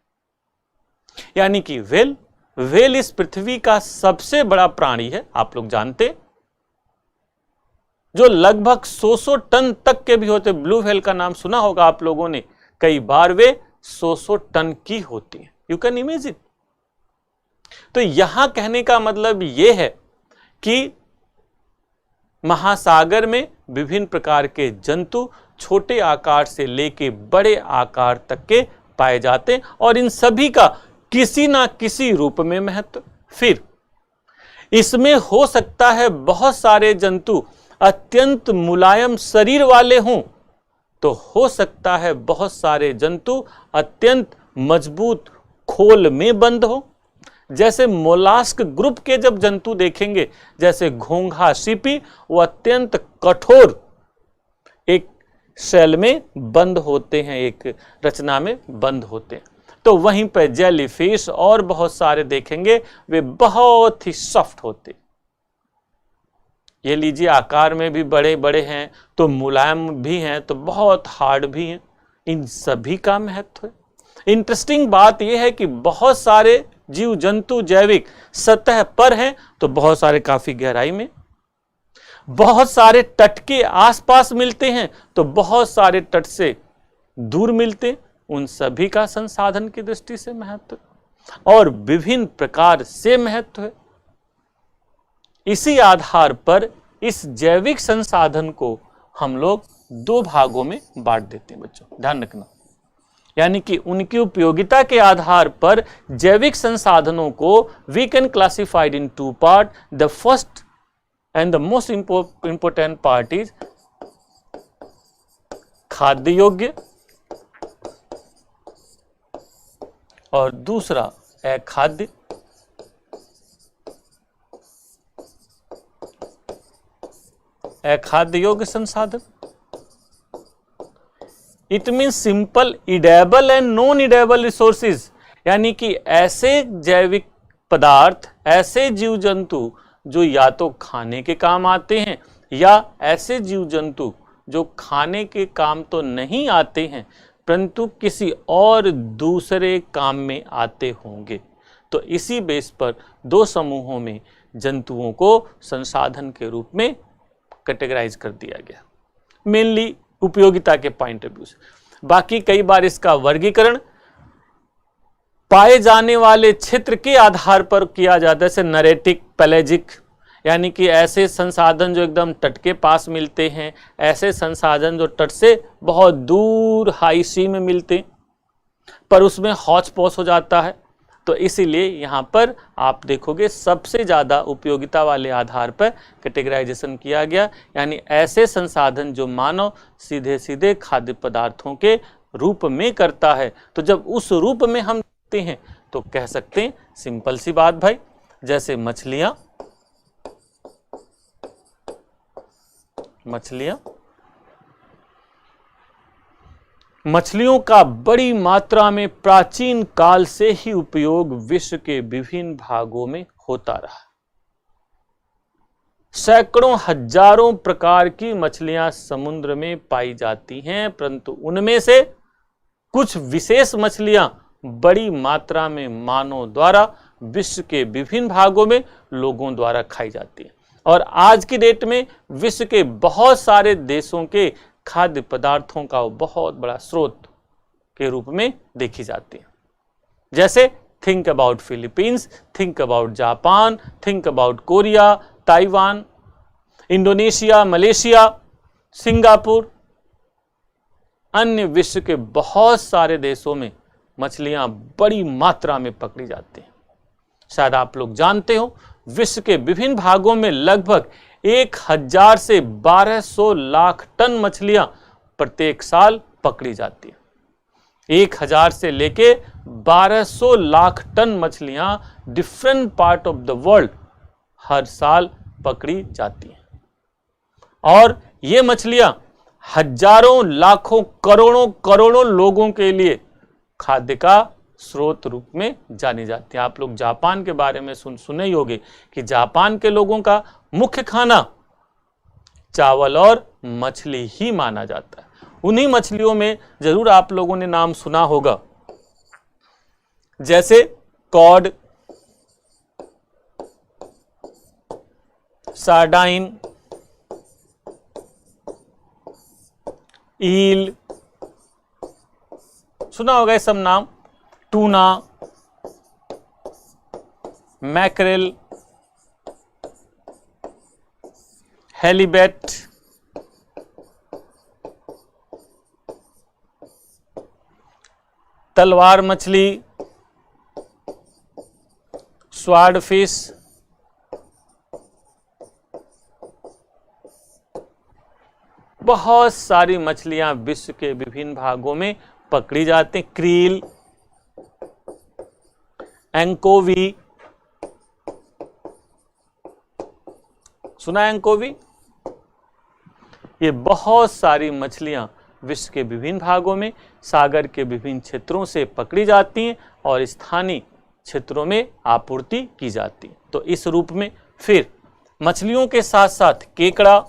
यानी कि व्हेल इस पृथ्वी का सबसे बड़ा प्राणी है, आप लोग जानते, जो लगभग 100 टन तक के भी होते। ब्लू व्हेल का नाम सुना होगा आप लोगों ने, कई बार वे 100 टन की होती है। You can imagine. तो यहां कहने का मतलब यह है कि महासागर में विभिन्न प्रकार के जंतु छोटे आकार से लेके बड़े आकार तक के पाए जाते हैं और इन सभी का किसी ना किसी रूप में महत्व। फिर इसमें हो सकता है बहुत सारे जंतु अत्यंत मुलायम शरीर वाले हों, तो हो सकता है बहुत सारे जंतु अत्यंत मजबूत खोल में बंद हो। जैसे मोलास्क ग्रुप के जब जंतु देखेंगे, जैसे घोंघा सीपी, वो अत्यंत कठोर एक सेल में बंद होते हैं, एक रचना में बंद होते हैं। तो वहीं पर जेलीफिश और बहुत सारे देखेंगे, वे बहुत ही सॉफ्ट होते। ये लीजिए, आकार में भी बड़े बड़े हैं, तो मुलायम भी हैं, तो बहुत हार्ड भी हैं। इन सभी का महत्व है। इंटरेस्टिंग बात यह है कि बहुत सारे जीव जंतु जैविक सतह पर हैं, तो बहुत सारे काफी गहराई में, बहुत सारे तट के आसपास मिलते हैं, तो बहुत सारे तट से दूर मिलते हैं। उन सभी का संसाधन की दृष्टि से महत्व और विभिन्न प्रकार से महत्व है। इसी आधार पर इस जैविक संसाधन को हम लोग दो भागों में बांट देते हैं बच्चों, ध्यान रखना। यानी कि उनकी उपयोगिता के आधार पर जैविक संसाधनों को we can classified in two part. The first and the most important part is खाद्य योग्य और दूसरा अखाद्य। अखाद्य योग्य संसाधन, it means simple edible and non edible resources. यानी कि ऐसे जैविक पदार्थ, ऐसे जीव जंतु जो या तो खाने के काम आते हैं, या ऐसे जीव जंतु जो खाने के काम तो नहीं आते हैं परंतु किसी और दूसरे काम में आते होंगे। तो इसी बेस पर दो समूहों में जंतुओं को संसाधन के रूप में कैटेगराइज कर दिया गया, मेनली उपयोगिता के पॉइंट ऑफ व्यू से। बाकी कई बार इसका वर्गीकरण पाए जाने वाले क्षेत्र के आधार पर किया जाता है, जैसे नरेटिक, पेलेजिक, यानी कि ऐसे संसाधन जो एकदम तट के पास मिलते हैं, ऐसे संसाधन जो तट से बहुत दूर हाई सी में मिलते हैं पर उसमें हौच पौच हो जाता है। तो इसीलिए यहाँ पर आप देखोगे सबसे ज़्यादा उपयोगिता वाले आधार पर कैटेगराइजेशन किया गया, यानी ऐसे संसाधन जो मानव सीधे सीधे खाद्य पदार्थों के रूप में करता है। तो जब उस रूप में हम देखते हैं तो कह सकते हैं, सिंपल सी बात भाई, जैसे मछलियों का बड़ी मात्रा में प्राचीन काल से ही उपयोग विश्व के विभिन्न भागों में होता रहा। सैकड़ों हजारों प्रकार की मछलियां समुद्र में पाई जाती हैं, परंतु उनमें से कुछ विशेष मछलियां बड़ी मात्रा में मानव द्वारा विश्व के विभिन्न भागों में लोगों द्वारा खाई जाती है और आज की डेट में विश्व के बहुत सारे देशों के खाद्य पदार्थों का बहुत बड़ा स्रोत के रूप में देखी जाती है। जैसे think about Philippines, think about Japan, think about Korea, Taiwan, Indonesia, Malaysia, Singapore, अन्य विश्व के बहुत सारे देशों में मछलियां बड़ी मात्रा में पकड़ी जाती हैं। शायद आप लोग जानते हो, विश्व के विभिन्न भागों में लगभग 1000 से 1200 लाख टन मछलियां प्रत्येक साल पकड़ी जाती है। 1000 से लेके 1200 लाख टन मछलियां different part of the world हर साल पकड़ी जाती हैं और ये मछलियां हजारों लाखों करोड़ों लोगों के लिए खाद्य का स्रोत रूप में जानी जाती है। आप लोग जापान के बारे में सुने ही होंगे कि जापान के लोगों का मुख्य खाना चावल और मछली ही माना जाता है। उन्हीं मछलियों में जरूर आप लोगों ने नाम सुना होगा, जैसे कॉड, सार्डाइन, ईल, सुना होगा ये सब नाम, टूना, मैकरेल, हेलीबेट, तलवार मछली, स्वार्ड फिश, बहुत सारी मछलियां विश्व के विभिन्न भागों में पकड़ी जाती हैं। क्रील, एंकोवी, सुना एंकोवी? ये बहुत सारी मछलियां विश्व के विभिन्न भागों में सागर के विभिन्न क्षेत्रों से पकड़ी जाती हैं और स्थानीय क्षेत्रों में आपूर्ति की जाती है। तो इस रूप में फिर मछलियों के साथ साथ केकड़ा,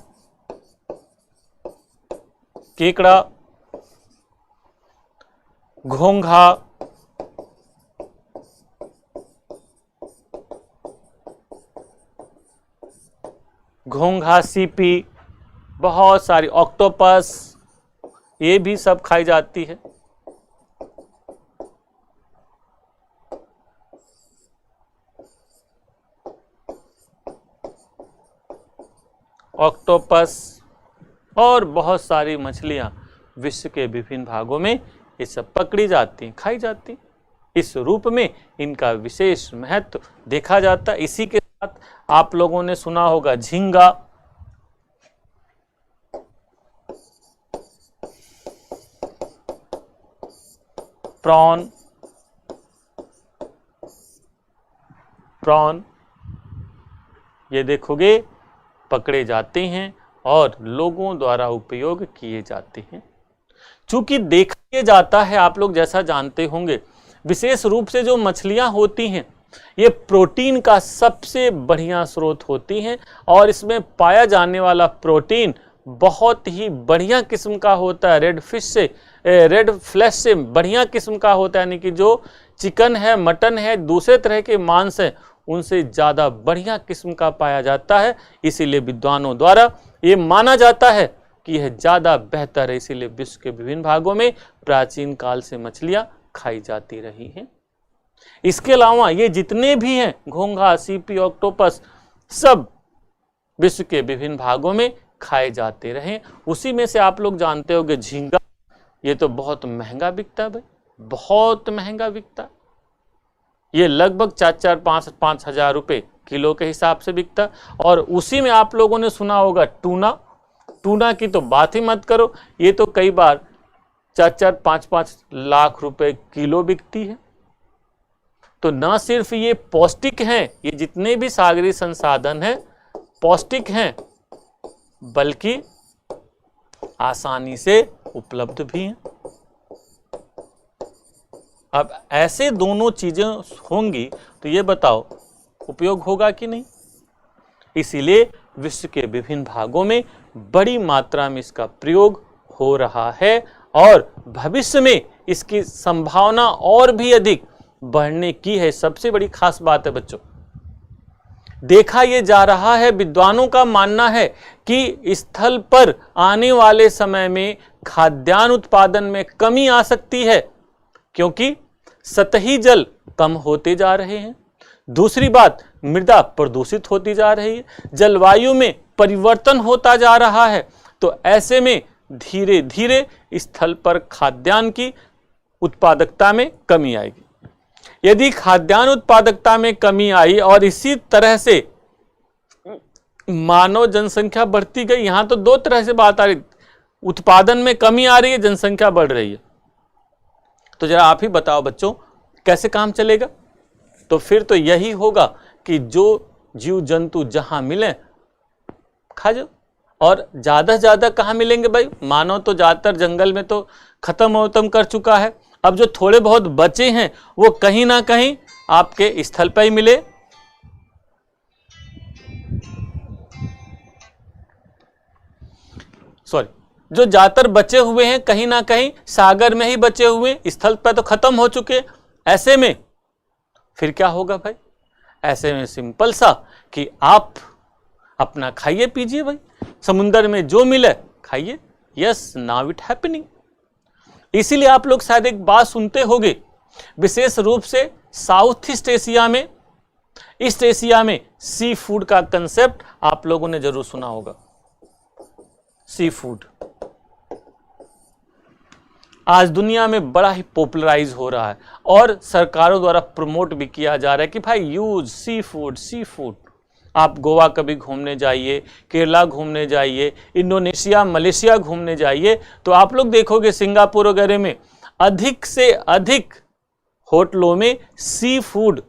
घोंघा, सीपी, बहुत सारी ऑक्टोपस, ये भी सब खाई जाती है। ऑक्टोपस और बहुत सारी मछलियां विश्व के विभिन्न भागों में ये सब पकड़ी जाती हैं, खाई जाती हैं। इस रूप में इनका विशेष महत्व देखा जाता है। इसी के साथ आप लोगों ने सुना होगा झींगा, प्रॉन, ये देखोगे पकड़े जाते हैं और लोगों द्वारा उपयोग किए जाते हैं। चूंकि देखा जाता है, आप लोग जैसा जानते होंगे, विशेष रूप से जो मछलियां होती हैं ये प्रोटीन का सबसे बढ़िया स्रोत होती हैं और इसमें पाया जाने वाला प्रोटीन बहुत ही बढ़िया किस्म का होता है। रेड फ्लैश से बढ़िया किस्म का होता है, यानी कि जो चिकन है, मटन है, दूसरे तरह के मांस है, उनसे ज़्यादा बढ़िया किस्म का पाया जाता है। इसीलिए विद्वानों द्वारा ये माना जाता है कि यह ज़्यादा बेहतर है। इसीलिए विश्व के विभिन्न भागों में प्राचीन काल से मछलियां खाई जाती रही हैं। इसके अलावा ये जितने भी हैं, घोंघा, सीपी, ऑक्टोपस, सब विश्व के विभिन्न भागों में खाए जाते रहे। उसी में से आप लोग जानते होंगे झींगा, ये तो बहुत महंगा बिकता है भाई, बहुत महंगा बिकता है। ये लगभग 4-5 हजार रुपए किलो के हिसाब से बिकता। और उसी में आप लोगों ने सुना होगा टूना की तो बात ही मत करो, ये तो कई बार 4-5 लाख रुपए किलो बिकती है। तो न सिर्फ ये पौष्टिक हैं, ये जितने भी सागरीय संसाधन हैं पौष्टिक हैं, बल्कि आसानी से उपलब्ध भी हैं। अब ऐसे दोनों चीजें होंगी तो ये बताओ उपयोग होगा कि नहीं। इसीलिए विश्व के विभिन्न भागों में बड़ी मात्रा में इसका प्रयोग हो रहा है और भविष्य में इसकी संभावना और भी अधिक बढ़ने की है। सबसे बड़ी खास बात है बच्चों, देखा यह जा रहा है, विद्वानों का मानना है कि स्थल पर आने वाले समय में खाद्यान्न उत्पादन में कमी आ सकती है, क्योंकि सतही जल कम होते जा रहे हैं। दूसरी बात, मृदा प्रदूषित होती जा रही है, जलवायु में परिवर्तन होता जा रहा है। तो ऐसे में धीरे धीरे स्थल पर खाद्यान्न की उत्पादकता में कमी आएगी। यदि खाद्यान्न उत्पादकता में कमी आई और इसी तरह से मानव जनसंख्या बढ़ती गई, यहां तो दो तरह से बात आ रही, उत्पादन में कमी आ रही है, जनसंख्या बढ़ रही है। तो जरा आप ही बताओ बच्चों, कैसे काम चलेगा? तो फिर तो यही होगा कि जो जीव जंतु जहां मिले खा जाओ। और ज्यादा से ज्यादा कहाँ मिलेंगे भाई? मानव तो ज्यादातर जंगल में तो खत्म कर चुका है। अब जो थोड़े बहुत बचे हैं वो कहीं ना कहीं आपके स्थल पर ही मिले। सॉरी, जो ज्यादातर बचे हुए हैं कहीं ना कहीं सागर में ही बचे हुए, स्थल पर तो खत्म हो चुके। ऐसे में फिर क्या होगा भाई? ऐसे में सिंपल सा कि आप अपना खाइए पीजिए भाई, समुद्र में जो मिले खाइए। Yes, now it happening. इसीलिए आप लोग शायद एक बात सुनते होंगे, विशेष रूप से साउथ ईस्ट एशिया में, ईस्ट एशिया में सी फूड का कंसेप्ट आप लोगों ने जरूर सुना होगा। सी फूड आज दुनिया में बड़ा ही पॉपुलराइज हो रहा है और सरकारों द्वारा प्रमोट भी किया जा रहा है कि भाई use sea food, sea food. आप गोवा कभी घूमने जाइए, केरला घूमने जाइए, इंडोनेशिया, मलेशिया घूमने जाइए, तो आप लोग देखोगे सिंगापुर वगैरह में अधिक से अधिक होटलों में सी फूड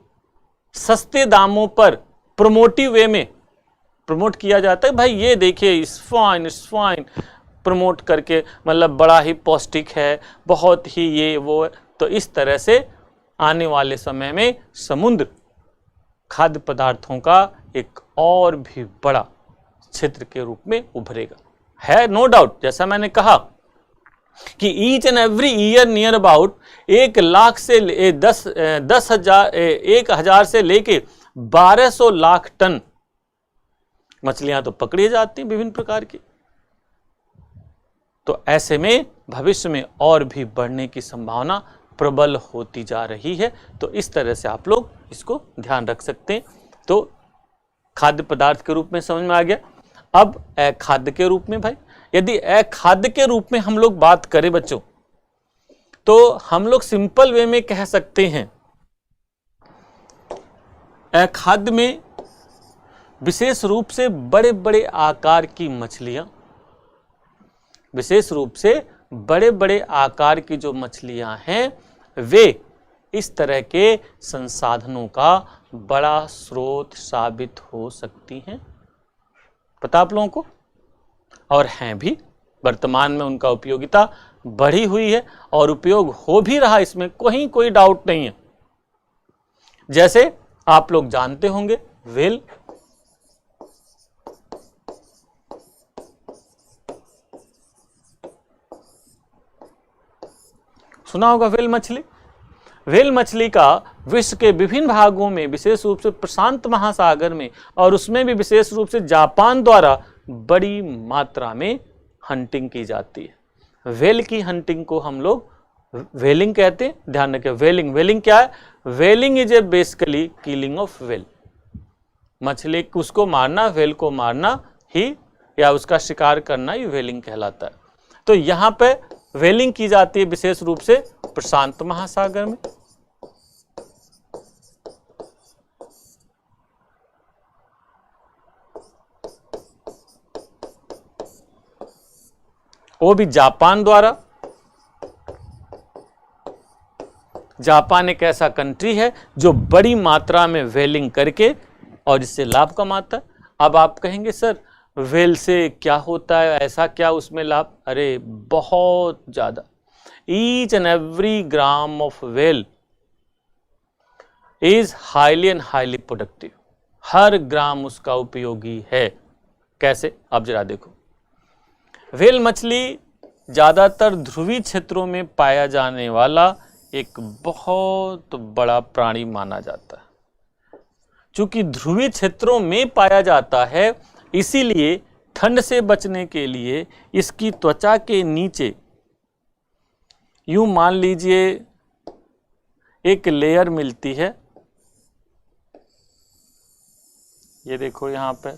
सस्ते दामों पर प्रमोटिव वे में प्रमोट किया जाता है। भाई ये देखिए, इट्स फाइन प्रमोट करके, मतलब बड़ा ही पौष्टिक है, बहुत ही ये वो। तो इस तरह से आने वाले समय में समुद्र खाद्य पदार्थों का एक और भी बड़ा क्षेत्र के रूप में उभरेगा, है नो डाउट। जैसा मैंने कहा कि each and every year near about 1,00,000 से 1,000 से लेके 1,200 लाख टन मछलियां तो पकड़ी जाती हैं विभिन्न प्रकार की। तो ऐसे में भविष्य में और भी बढ़ने की संभावना प्रबल होती जा रही है। तो इस तरह से आप लोग इसको ध्यान रख सकते हैं। तो खाद्य पदार्थ के रूप में समझ में आ गया। अब अखाद्य के रूप में भाई, यदि अखाद्य के रूप में हम लोग बात करें बच्चों, तो हम लोग सिंपल वे में कह सकते हैं अखाद्य में विशेष रूप से बड़े बड़े आकार की मछलियां, विशेष रूप से बड़े बड़े आकार की जो मछलियां हैं वे इस तरह के संसाधनों का बड़ा स्रोत साबित हो सकती हैं। पता आप लोगों को? और हैं भी, वर्तमान में उनका उपयोगिता बढ़ी हुई है और उपयोग हो भी रहा, इसमें कोई डाउट नहीं है। जैसे आप लोग जानते होंगे व्हेल, सुना होगा व्हेल मछली। व्हेल मछली का विश्व के विभिन्न भागों में, विशेष रूप से प्रशांत महासागर में और उसमें भी विशेष रूप से जापान द्वारा बड़ी मात्रा में हंटिंग की जाती है। व्हेल की हंटिंग को हम लोग व्हेलिंग कहते हैं। ध्यान रखें, व्हेलिंग क्या है? व्हेलिंग is a basically killing of whale. मछली उसको मारना, व्हेल को मारना ही या उसका शिकार करना ही व्हेलिंग कहलाता है। तो यहां पे व्हेलिंग की जाती है विशेष रूप से प्रशांत महासागर में। वो भी जापान द्वारा। जापान एक ऐसा कंट्री है जो बड़ी मात्रा में व्हेलिंग करके और इससे लाभ कमाता है। अब आप कहेंगे सर व्हेल से क्या होता है, ऐसा क्या उसमें लाभ? अरे बहुत ज्यादा। Each and every gram of whale is highly and highly productive. हर ग्राम उसका उपयोगी है। कैसे? आप जरा देखो, व्हेल मछली ज्यादातर ध्रुवीय क्षेत्रों में पाया जाने वाला एक बहुत बड़ा प्राणी माना जाता है। चूंकि ध्रुवीय क्षेत्रों में पाया जाता है, इसीलिए ठंड से बचने के लिए इसकी त्वचा के नीचे यूं मान लीजिए एक लेयर मिलती है। ये देखो यहां पे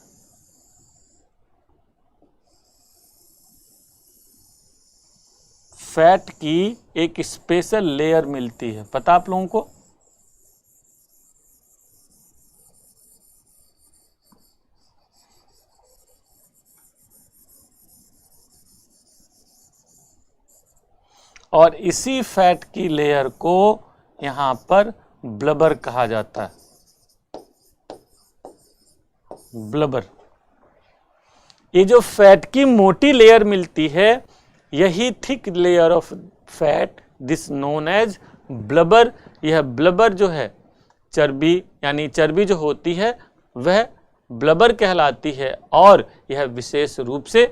फैट की एक स्पेशल लेयर मिलती है। पता आप लोगों को? और इसी फैट की लेयर को यहां पर ब्लबर कहा जाता है। ब्लबर, ये जो फैट की मोटी लेयर मिलती है, यही thick layer of fat this known as blubber. यह ब्लबर जो है, चर्बी यानी चर्बी जो होती है वह ब्लबर कहलाती है। और यह विशेष रूप से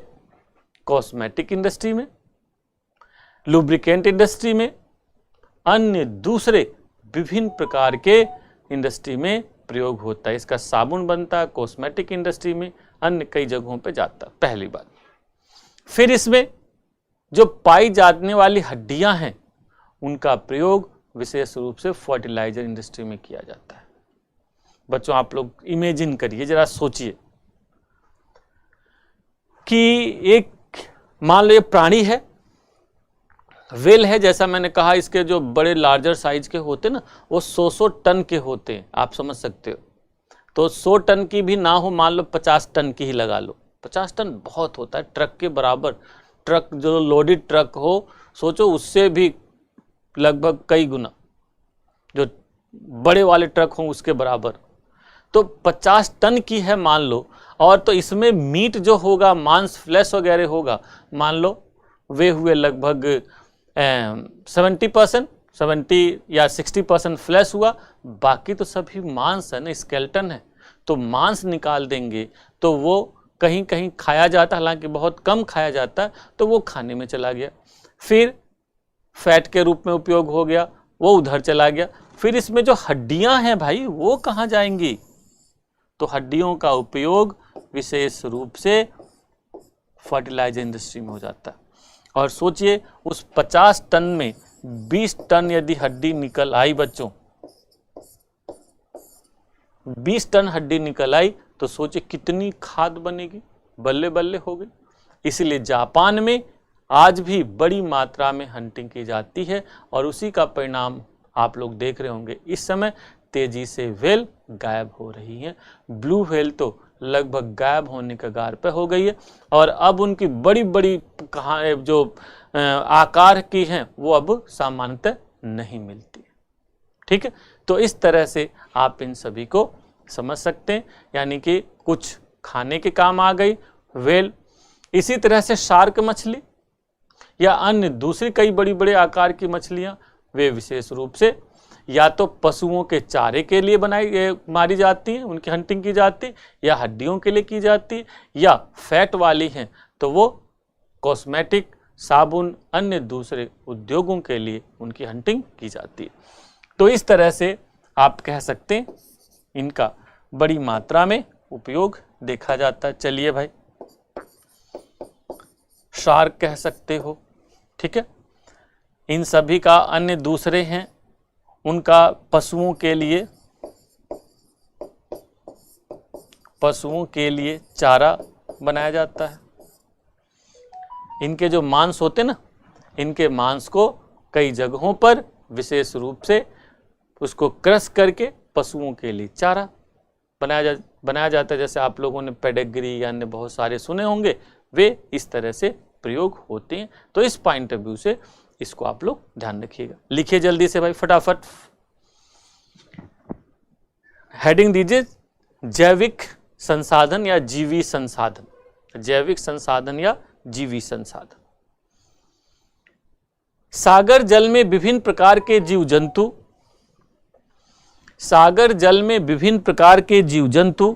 कॉस्मेटिक इंडस्ट्री में, लुब्रिकेंट इंडस्ट्री में, अन्य दूसरे विभिन्न प्रकार के इंडस्ट्री में प्रयोग होता है। इसका साबुन बनता है कॉस्मेटिक इंडस्ट्री में, अन्य कई जगहों पे जाता है, पहली बात। फिर इसमें जो पाई जाने वाली हड्डियां हैं उनका प्रयोग विशेष रूप से फर्टिलाइजर इंडस्ट्री में किया जाता है। बच्चों आप लोग इमेजिन करिए, जरा सोचिए कि एक मान लो ये प्राणी है, वेल है, जैसा मैंने कहा इसके जो बड़े लार्जर साइज के होते ना वो 100 टन के होते हैं, आप समझ सकते हो। तो 100 टन की भी ना हो, मान लो 50 टन की ही लगा लो। 50 टन बहुत होता है, ट्रक के बराबर। ट्रक जो लोडेड ट्रक हो, सोचो उससे भी लगभग कई गुना, जो बड़े वाले ट्रक हों उसके बराबर। तो 50 टन की है मान लो, और तो इसमें मीट जो होगा, मांस फ्लैश वगैरह होगा, मान लो वे हुए लगभग 70% या 60% फ्लैश हुआ, बाकी तो सभी मांस है ना, स्केलेटन है। तो मांस निकाल देंगे तो वो कहीं कहीं खाया जाता है, हालांकि बहुत कम खाया जाता है, तो वो खाने में चला गया। फिर फैट के रूप में उपयोग हो गया, वो उधर चला गया। फिर इसमें जो हड्डियां हैं भाई वो कहाँ जाएंगी? तो हड्डियों का उपयोग विशेष रूप से फर्टिलाइजर इंडस्ट्री में हो जाता है। और सोचिए उस 50 टन में 20 टन यदि हड्डी निकल आई बच्चों, 20 टन हड्डी निकल आई, तो सोचिए कितनी खाद बनेगी, बल्ले बल्ले हो गई। इसलिए जापान में आज भी बड़ी मात्रा में हंटिंग की जाती है, और उसी का परिणाम आप लोग देख रहे होंगे। इस समय तेजी से व्हेल गायब हो रही है। ब्लू व्हेल तो लगभग गायब होने के कगार पे हो गई है, और अब उनकी बड़ी बड़ी जो आकार की हैं वो अब सामान्यतः नहीं मिलती है। ठीक है, तो इस तरह से आप इन सभी को समझ सकते हैं, यानी कि कुछ खाने के काम आ गई व्हेल। इसी तरह से शार्क मछली या अन्य दूसरी कई बड़ी बड़े आकार की मछलियां, वे विशेष रूप से या तो पशुओं के चारे के लिए मारी जाती हैं, उनकी हंटिंग की जाती है, या हड्डियों के लिए की जाती है, या फैट वाली हैं तो वो कॉस्मेटिक, साबुन, अन्य दूसरे उद्योगों के लिए उनकी हंटिंग की जाती है। तो इस तरह से आप कह सकते हैं इनका बड़ी मात्रा में उपयोग देखा जाता है। चलिए भाई, शार्क कह सकते हो, ठीक है। इन सभी का अन्य दूसरे हैं, उनका पशुओं के लिए चारा बनाया जाता है। इनके जो मांस होते ना, इनके मांस को कई जगहों पर विशेष रूप से उसको क्रश करके पशुओं के लिए चारा बनाया जाता है। जैसे आप लोगों ने पेडिग्री या अन्य बहुत सारे सुने होंगे, वे इस तरह से प्रयोग होते हैं। तो इस पॉइंट ऑफ व्यू से इसको आप लोग ध्यान रखिएगा। लिखिए जल्दी से भाई, फटाफट हेडिंग दीजिए, जैविक संसाधन या जीवी संसाधन। जैविक संसाधन या जीवी संसाधन। सागर जल में विभिन्न प्रकार के जीव जंतु, सागर जल में विभिन्न प्रकार के जीव जंतु,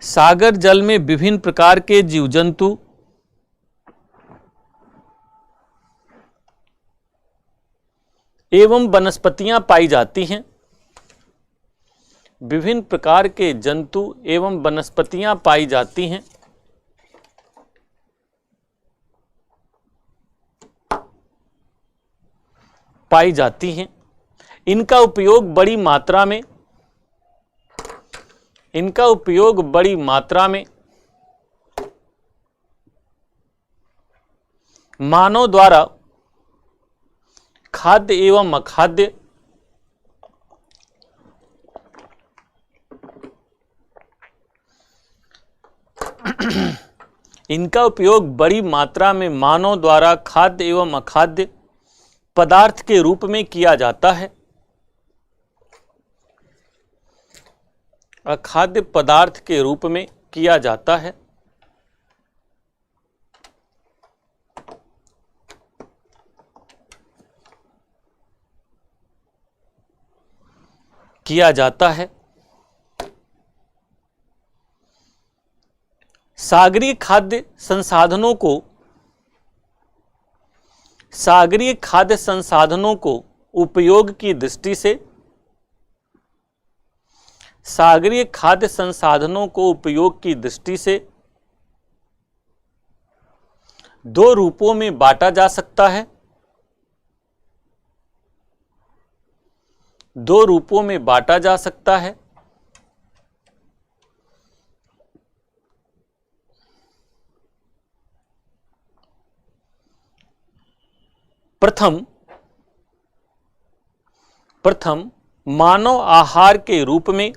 सागर जल में विभिन्न प्रकार के जीव जंतु एवं वनस्पतियां पाई जाती हैं। विभिन्न प्रकार के जंतु एवं वनस्पतियां पाई जाती हैं। इनका उपयोग बड़ी मात्रा में मानव द्वारा खाद्य एवं अखाद्य इनका उपयोग बड़ी मात्रा में मानव द्वारा खाद्य एवं अखाद्य पदार्थ के रूप में किया जाता है। अखाद्य पदार्थ के रूप में किया जाता है। किया जाता है। सागरीय खाद्य संसाधनों को उपयोग की दृष्टि से सागरीय खाद्य संसाधनों को उपयोग की दृष्टि से दो रूपों में बांटा जा सकता है। दो रूपों में बांटा जा सकता है। प्रथम मानव आहार के रूप में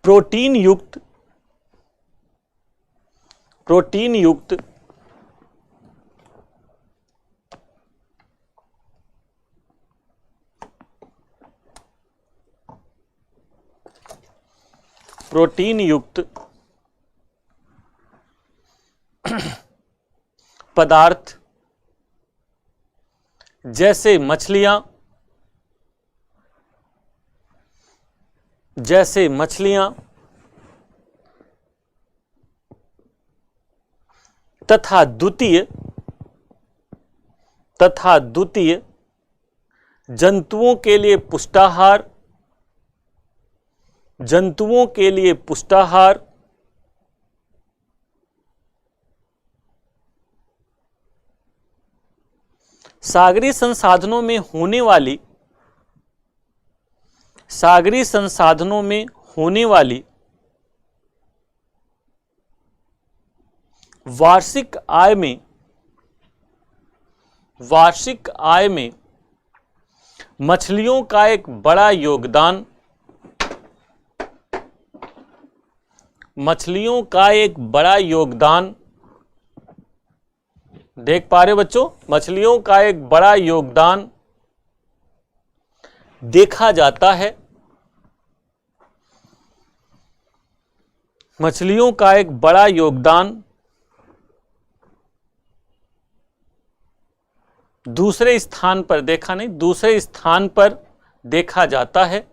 प्रोटीन युक्त पदार्थ जैसे मछलियां तथा द्वितीय जंतुओं के लिए पुष्टाहार सागरीय संसाधनों में होने वाली वार्षिक आय में मछलियों का एक बड़ा योगदान देख पा रहे हो बच्चों, मछलियों का एक बड़ा योगदान देखा जाता है। मछलियों का एक बड़ा योगदान दूसरे स्थान पर देखा जाता है।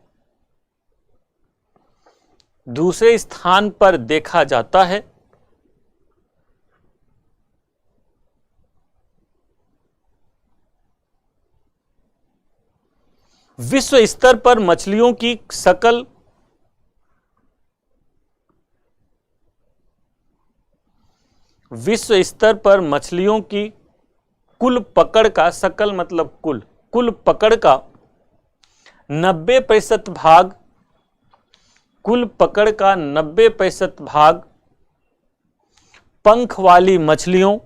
दूसरे स्थान पर देखा जाता है। विश्व स्तर पर मछलियों की कुल पकड़ का, सकल मतलब कुल पकड़ का 90% भाग पंख वाली मछलियों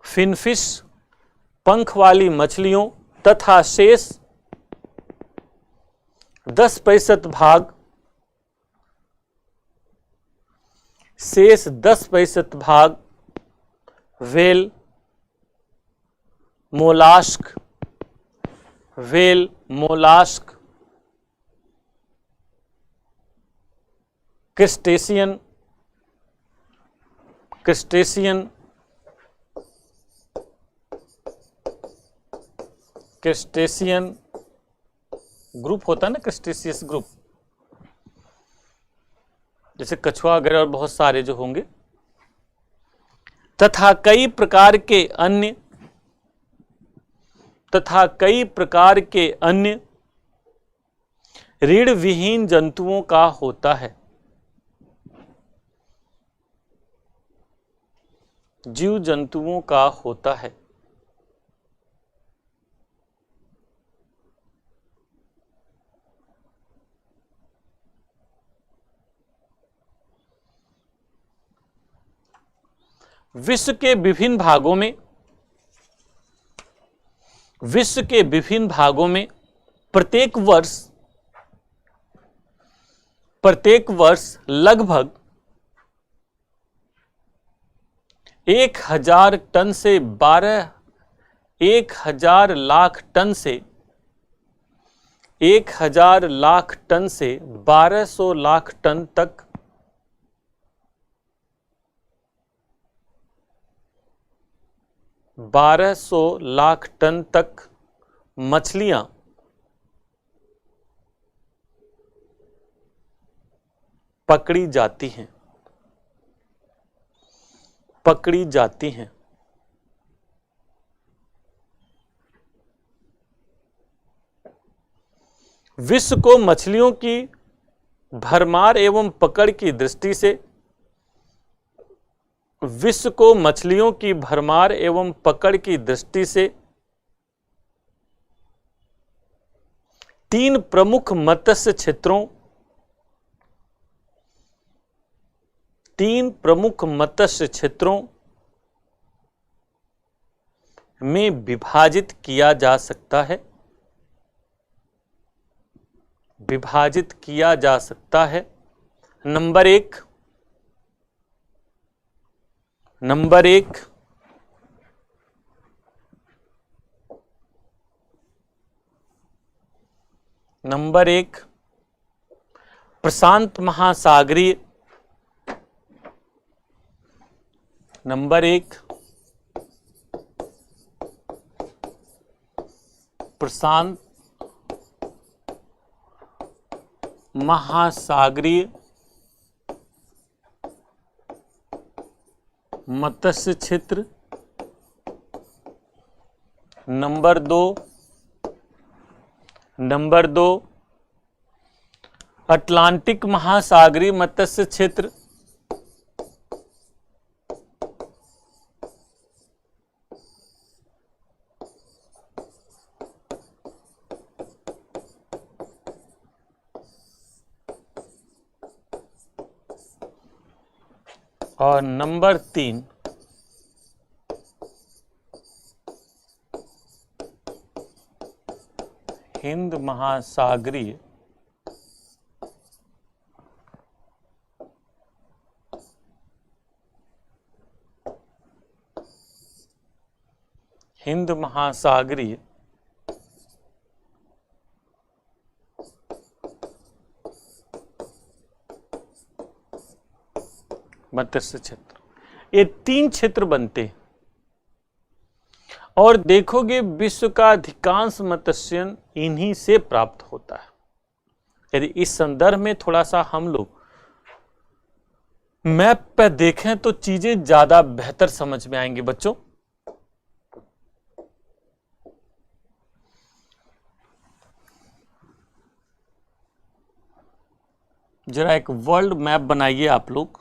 फिनफिश पंख वाली मछलियों तथा शेष 10% भाग व्हेल, मोलास्क, क्रिस्टेशियन ग्रुप होता है ना, क्रिस्टेशियस ग्रुप, जैसे कछुआ वगैरह और बहुत सारे जो होंगे, तथा कई प्रकार के अन्य रीढ़ विहीन जंतुओं का होता है। जीव जंतुओं का होता है। विश्व के विभिन्न भागों में प्रत्येक वर्ष लगभग 1000 टन से 1000 लाख टन से 1000 लाख टन से 1200 लाख टन तक मछलियां पकड़ी जाती हैं। विश्व को मछलियों की भरमार एवं पकड़ की दृष्टि से तीन प्रमुख मत्स्य क्षेत्रों में विभाजित किया जा सकता है। नंबर एक प्रशांत महासागरीय मत्स्य क्षेत्र। नंबर दो अटलांटिक महासागरीय मत्स्य क्षेत्र। और नंबर 3 हिंद महासागरीय मत्स्य क्षेत्र। ये 3 क्षेत्र बनते हैं और देखोगे विश्व का अधिकांश मत्स्यन इन्हीं से प्राप्त होता है। यदि इस संदर्भ में थोड़ा सा हम लोग मैप पे देखें तो चीजें ज्यादा बेहतर समझ में आएंगी बच्चों। जरा एक वर्ल्ड मैप बनाइए आप लोग।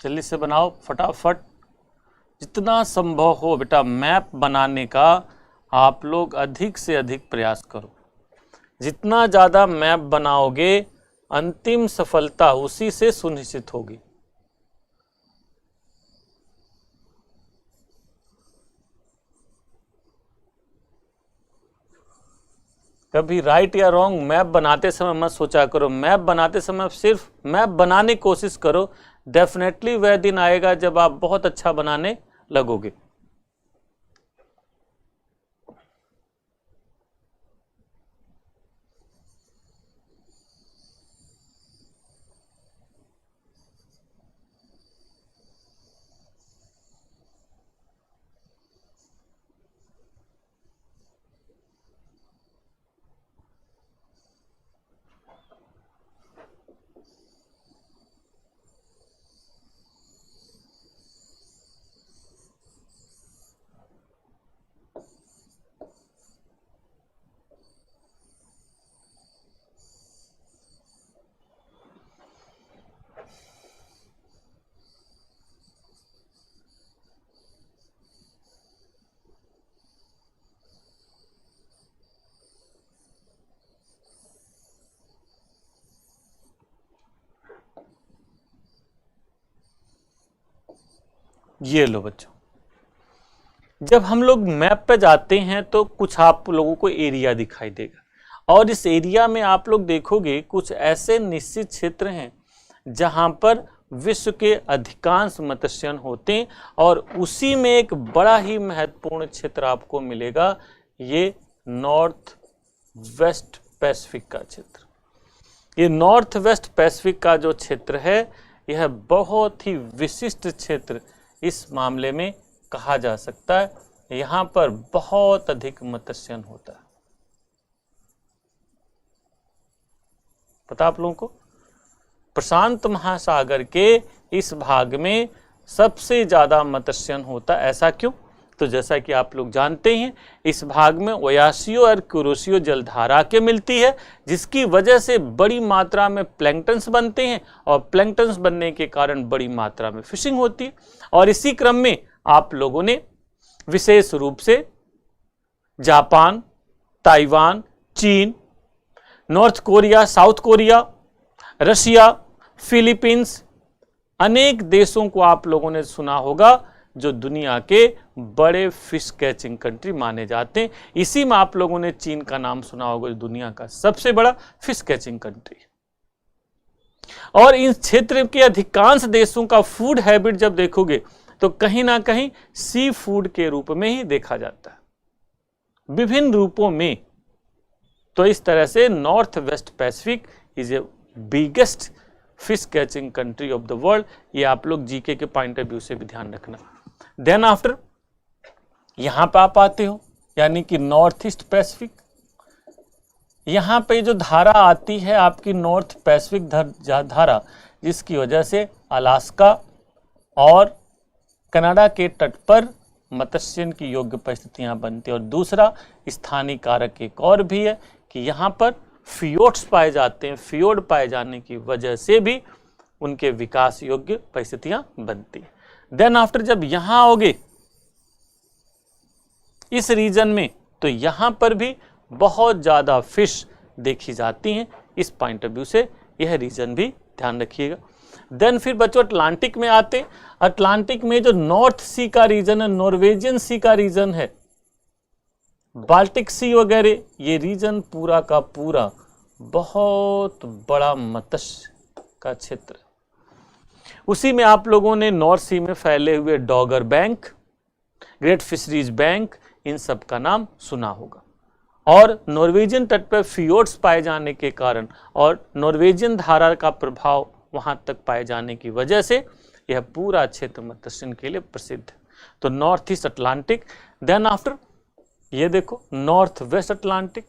जल्दी से बनाओ फटाफट, जितना संभव हो बेटा मैप बनाने का आप लोग अधिक से अधिक प्रयास करो। जितना ज़्यादा मैप बनाओगे अंतिम सफलता उसी से सुनिश्चित होगी। कभी राइट या रॉन्ग मैप बनाते समय मत सोचा करो। मैप बनाते समय सिर्फ मैप बनाने की कोशिश करो। डेफिनेटली वह दिन आएगा जब आप बहुत अच्छा बनाने लगोगे। ये लो बच्चों, जब हम लोग मैप पे जाते हैं तो कुछ आप लोगों को एरिया दिखाई देगा और इस एरिया में आप लोग देखोगे कुछ ऐसे निश्चित क्षेत्र हैं जहां पर विश्व के अधिकांश मत्स्यन होते हैं और उसी में एक बड़ा ही महत्वपूर्ण क्षेत्र आपको मिलेगा, ये नॉर्थ वेस्ट पैसिफिक का क्षेत्र। ये नॉर्थ वेस्ट पैसिफिक का जो क्षेत्र है यह बहुत ही विशिष्ट क्षेत्र इस मामले में कहा जा सकता है। यहाँ पर बहुत अधिक मत्स्यन होता है। पता आप लोगों को, प्रशांत महासागर के इस भाग में सबसे ज्यादा मत्स्यन होता है। ऐसा क्यों? तो जैसा कि आप लोग जानते हैं इस भाग में ओयासियो और कुरोशियो जलधारा के मिलती है, जिसकी वजह से बड़ी मात्रा में प्लैंक्टन्स बनते हैं और प्लैंक्टन्स बनने के कारण बड़ी मात्रा में फिशिंग होती है। और इसी क्रम में आप लोगों ने विशेष रूप से जापान, ताइवान, चीन, north Korea, south Korea, Russia, Philippines, अनेक देशों को आप लोगों ने सुना होगा जो दुनिया के बड़े फिश कैचिंग कंट्री माने जाते हैं। इसी में आप लोगों ने चीन का नाम सुना होगा, जो दुनिया का सबसे बड़ा फिश कैचिंग कंट्री। और इन क्षेत्र के अधिकांश देशों का फूड हैबिट जब देखोगे तो कहीं ना कहीं सी फूड के रूप में ही देखा जाता है, विभिन्न रूपों में। तो इस तरह से north west Pacific is a biggest fish catching country of the world. ये आप लोग जीके के पॉइंट ऑफ व्यू से भी ध्यान रखना। देन आफ्टर यहां पे आप आते हो, यानी कि नॉर्थ ईस्ट पैसिफिक। यहां पे जो धारा आती है आपकी नॉर्थ पैसिफिक धारा, जिसकी वजह से अलास्का और कनाडा के तट पर मत्स्यन की योग्य परिस्थितियां बनती है। और दूसरा स्थानीय कारक एक और भी है कि यहाँ पर फियोर्ड्स पाए जाते हैं। फियोर्ड पाए जाने की वजह से भी उनके विकास योग्य परिस्थितियां बनती हैं। देन आफ्टर जब यहां आओगे इस रीजन में, तो यहां पर भी बहुत ज्यादा फिश देखी जाती हैं। इस पॉइंट ऑफ व्यू से यह रीजन भी ध्यान रखिएगा। देन फिर बच्चों अटलांटिक में आते। अटलांटिक में जो नॉर्थ सी का रीजन है, नॉर्वेजियन सी का रीजन है, बाल्टिक सी वगैरह, ये रीजन पूरा का पूरा बहुत बड़ा मत्स्य का क्षेत्र है। उसी में आप लोगों ने नॉर्थ सी में फैले हुए डॉगर बैंक, ग्रेट फिशरीज बैंक, इन सब का नाम सुना होगा। और नॉर्वेजियन तट पर फियोर्ड्स पाए जाने के कारण और नॉर्वेजियन धारा का प्रभाव वहां तक पाए जाने की वजह से यह पूरा क्षेत्र मत्स्यन के लिए प्रसिद्ध है। तो north east Atlantic. Then after ये देखो नॉर्थ वेस्ट अटलांटिक,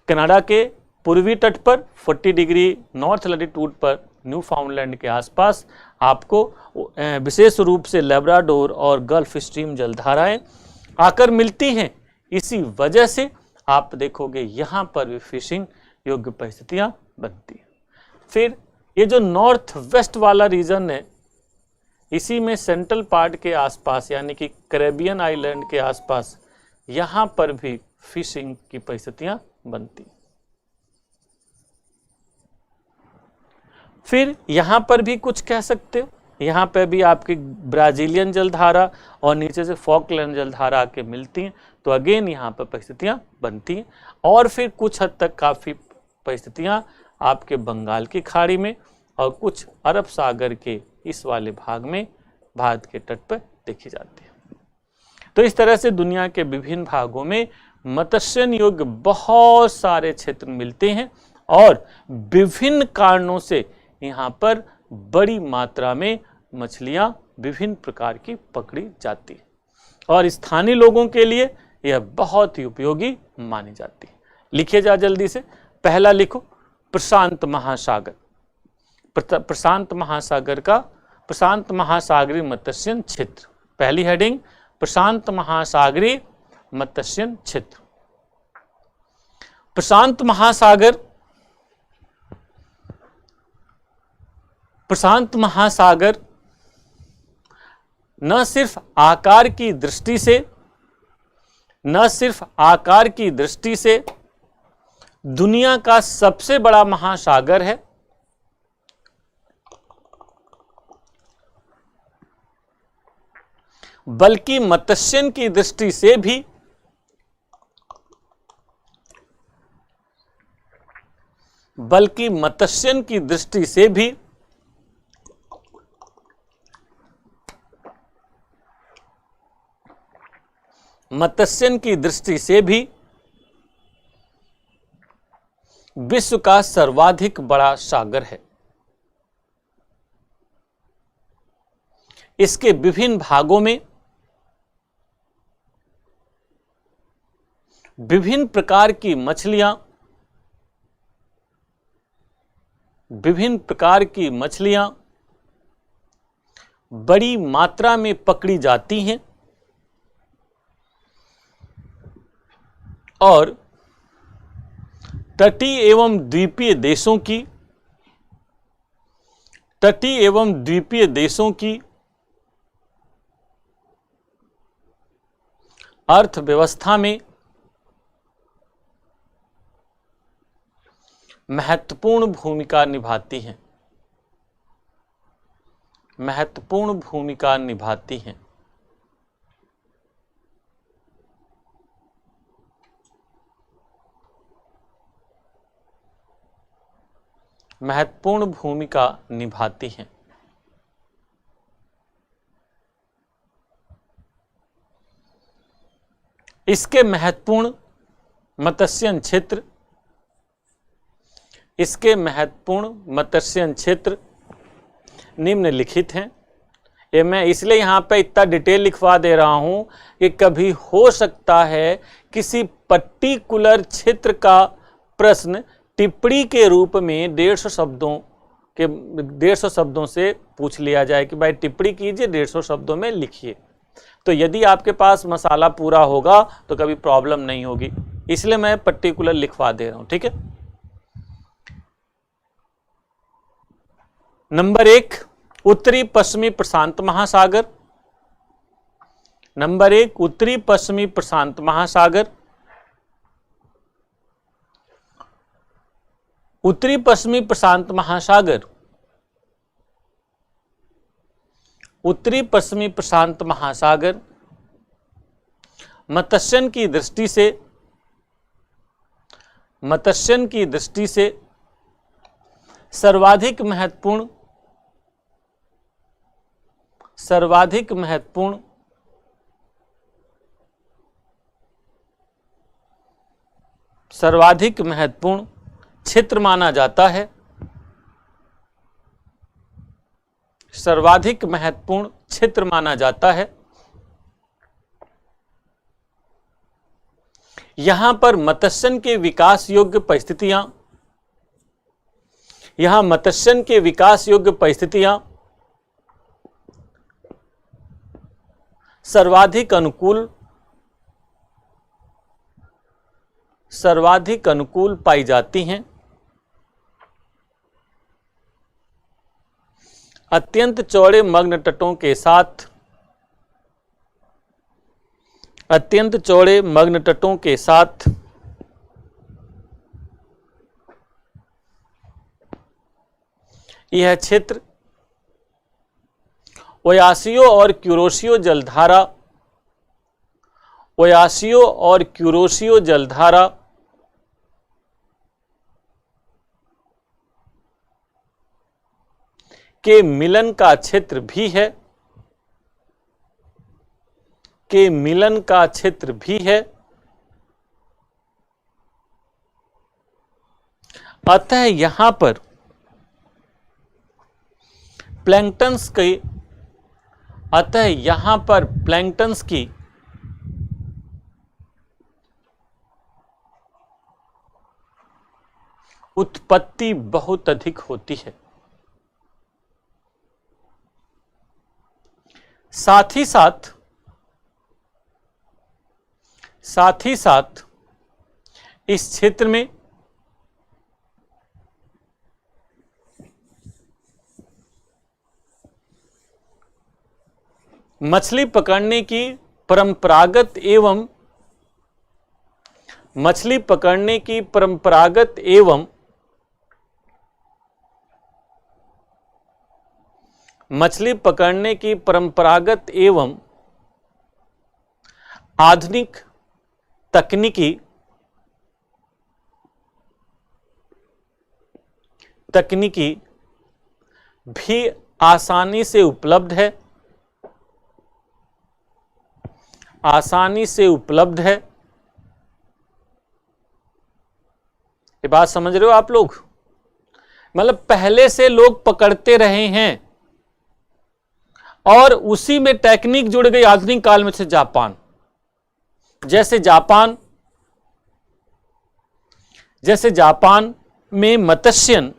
कनाडा के पूर्वी तट पर 40 डिग्री नॉर्थ लैटिट्यूड पर न्यू फाउंडलैंड के आसपास आपको विशेष रूप से लेब्राडोर और गल्फ स्ट्रीम जलधाराएं आकर मिलती हैं। इसी वजह से आप देखोगे यहां पर भी फिशिंग योग्य परिस्थितियां बनती हैं। फिर ये जो नॉर्थ वेस्ट वाला रीजन है, इसी में सेंट्रल पार्ट के आसपास यानी कि कैरेबियन आइलैंड के आसपास यहां पर भी फिशिंग की परिस्थितियां बनती। फिर यहां पर भी कुछ कह सकते हो, यहां पर भी आपकी ब्राजीलियन जलधारा और नीचे से फॉकलैंड जलधारा आके मिलती हैं। तो अगेन यहां पर परिस्थितियां बनती हैं। और फिर कुछ हद तक काफी परिस्थितियां आपके बंगाल की खाड़ी में और कुछ अरब सागर के इस वाले भाग में भारत के तट पर देखी जाती है। तो इस तरह से दुनिया के विभिन्न भागों में मत्स्यन योग्य बहुत सारे क्षेत्र मिलते हैं और विभिन्न कारणों से यहाँ पर बड़ी मात्रा में मछलियाँ विभिन्न प्रकार की पकड़ी जाती है और स्थानीय लोगों के लिए यह बहुत ही उपयोगी मानी जाती है। लिखिए जा जल्दी से। पहला लिखो प्रशांत महासागर। प्रशांत महासागर का प्रशांत महासागरीय मत्स्यन क्षेत्र। पहली हेडिंग प्रशांत महासागरीय मत्स्यन क्षेत्र। प्रशांत महासागर न सिर्फ आकार की दृष्टि से दुनिया का सबसे बड़ा महासागर है, बल्कि मत्स्यन की दृष्टि से भी मत्स्यन की दृष्टि से भी विश्व का सर्वाधिक बड़ा सागर है। इसके विभिन्न भागों में विभिन्न प्रकार की मछलियां बड़ी मात्रा में पकड़ी जाती हैं और तटीय एवं द्वीपीय देशों की अर्थव्यवस्था में महत्वपूर्ण भूमिका निभाती हैं। इसके महत्वपूर्ण मत्स्यन क्षेत्र निम्नलिखित हैं। ये मैं इसलिए यहाँ पे इतना डिटेल लिखवा दे रहा हूँ कि कभी हो सकता है किसी पर्टिकुलर क्षेत्र का प्रश्न टिप्पणी के रूप में 150 शब्दों से पूछ लिया जाए कि भाई टिप्पणी कीजिए, 150 शब्दों में लिखिए। तो यदि आपके पास मसाला पूरा होगा तो कभी प्रॉब्लम नहीं होगी, इसलिए मैं पर्टिकुलर लिखवा दे रहा हूं। ठीक है। नंबर 1, उत्तरी पश्चिमी प्रशांत महासागर। उत्तरी पश्चिमी प्रशांत महासागर। उत्तरी पश्चिमी प्रशांत महासागर मत्स्यन की दृष्टि से सर्वाधिक महत्वपूर्ण क्षेत्र माना जाता है। यहां पर मत्स्यन के विकास योग्य परिस्थितियां सर्वाधिक अनुकूल पाई जाती हैं। अत्यंत चौड़े मग्न तटों के साथ यह क्षेत्र ओयासियो और क्यूरोसियो जलधारा के मिलन का क्षेत्र भी है। अतः यहां पर प्लैंक्टन्स की उत्पत्ति बहुत अधिक होती है। साथ ही साथ इस क्षेत्र में मछली पकड़ने की परंपरागत एवं आधुनिक तकनीकी भी आसानी से उपलब्ध है, ये बात समझ रहे हो आप लोग? मतलब पहले से लोग पकड़ते रहे हैं और उसी में टेक्निक जुड़ गई आधुनिक काल में से जापान। जैसे जापान में मत्स्यन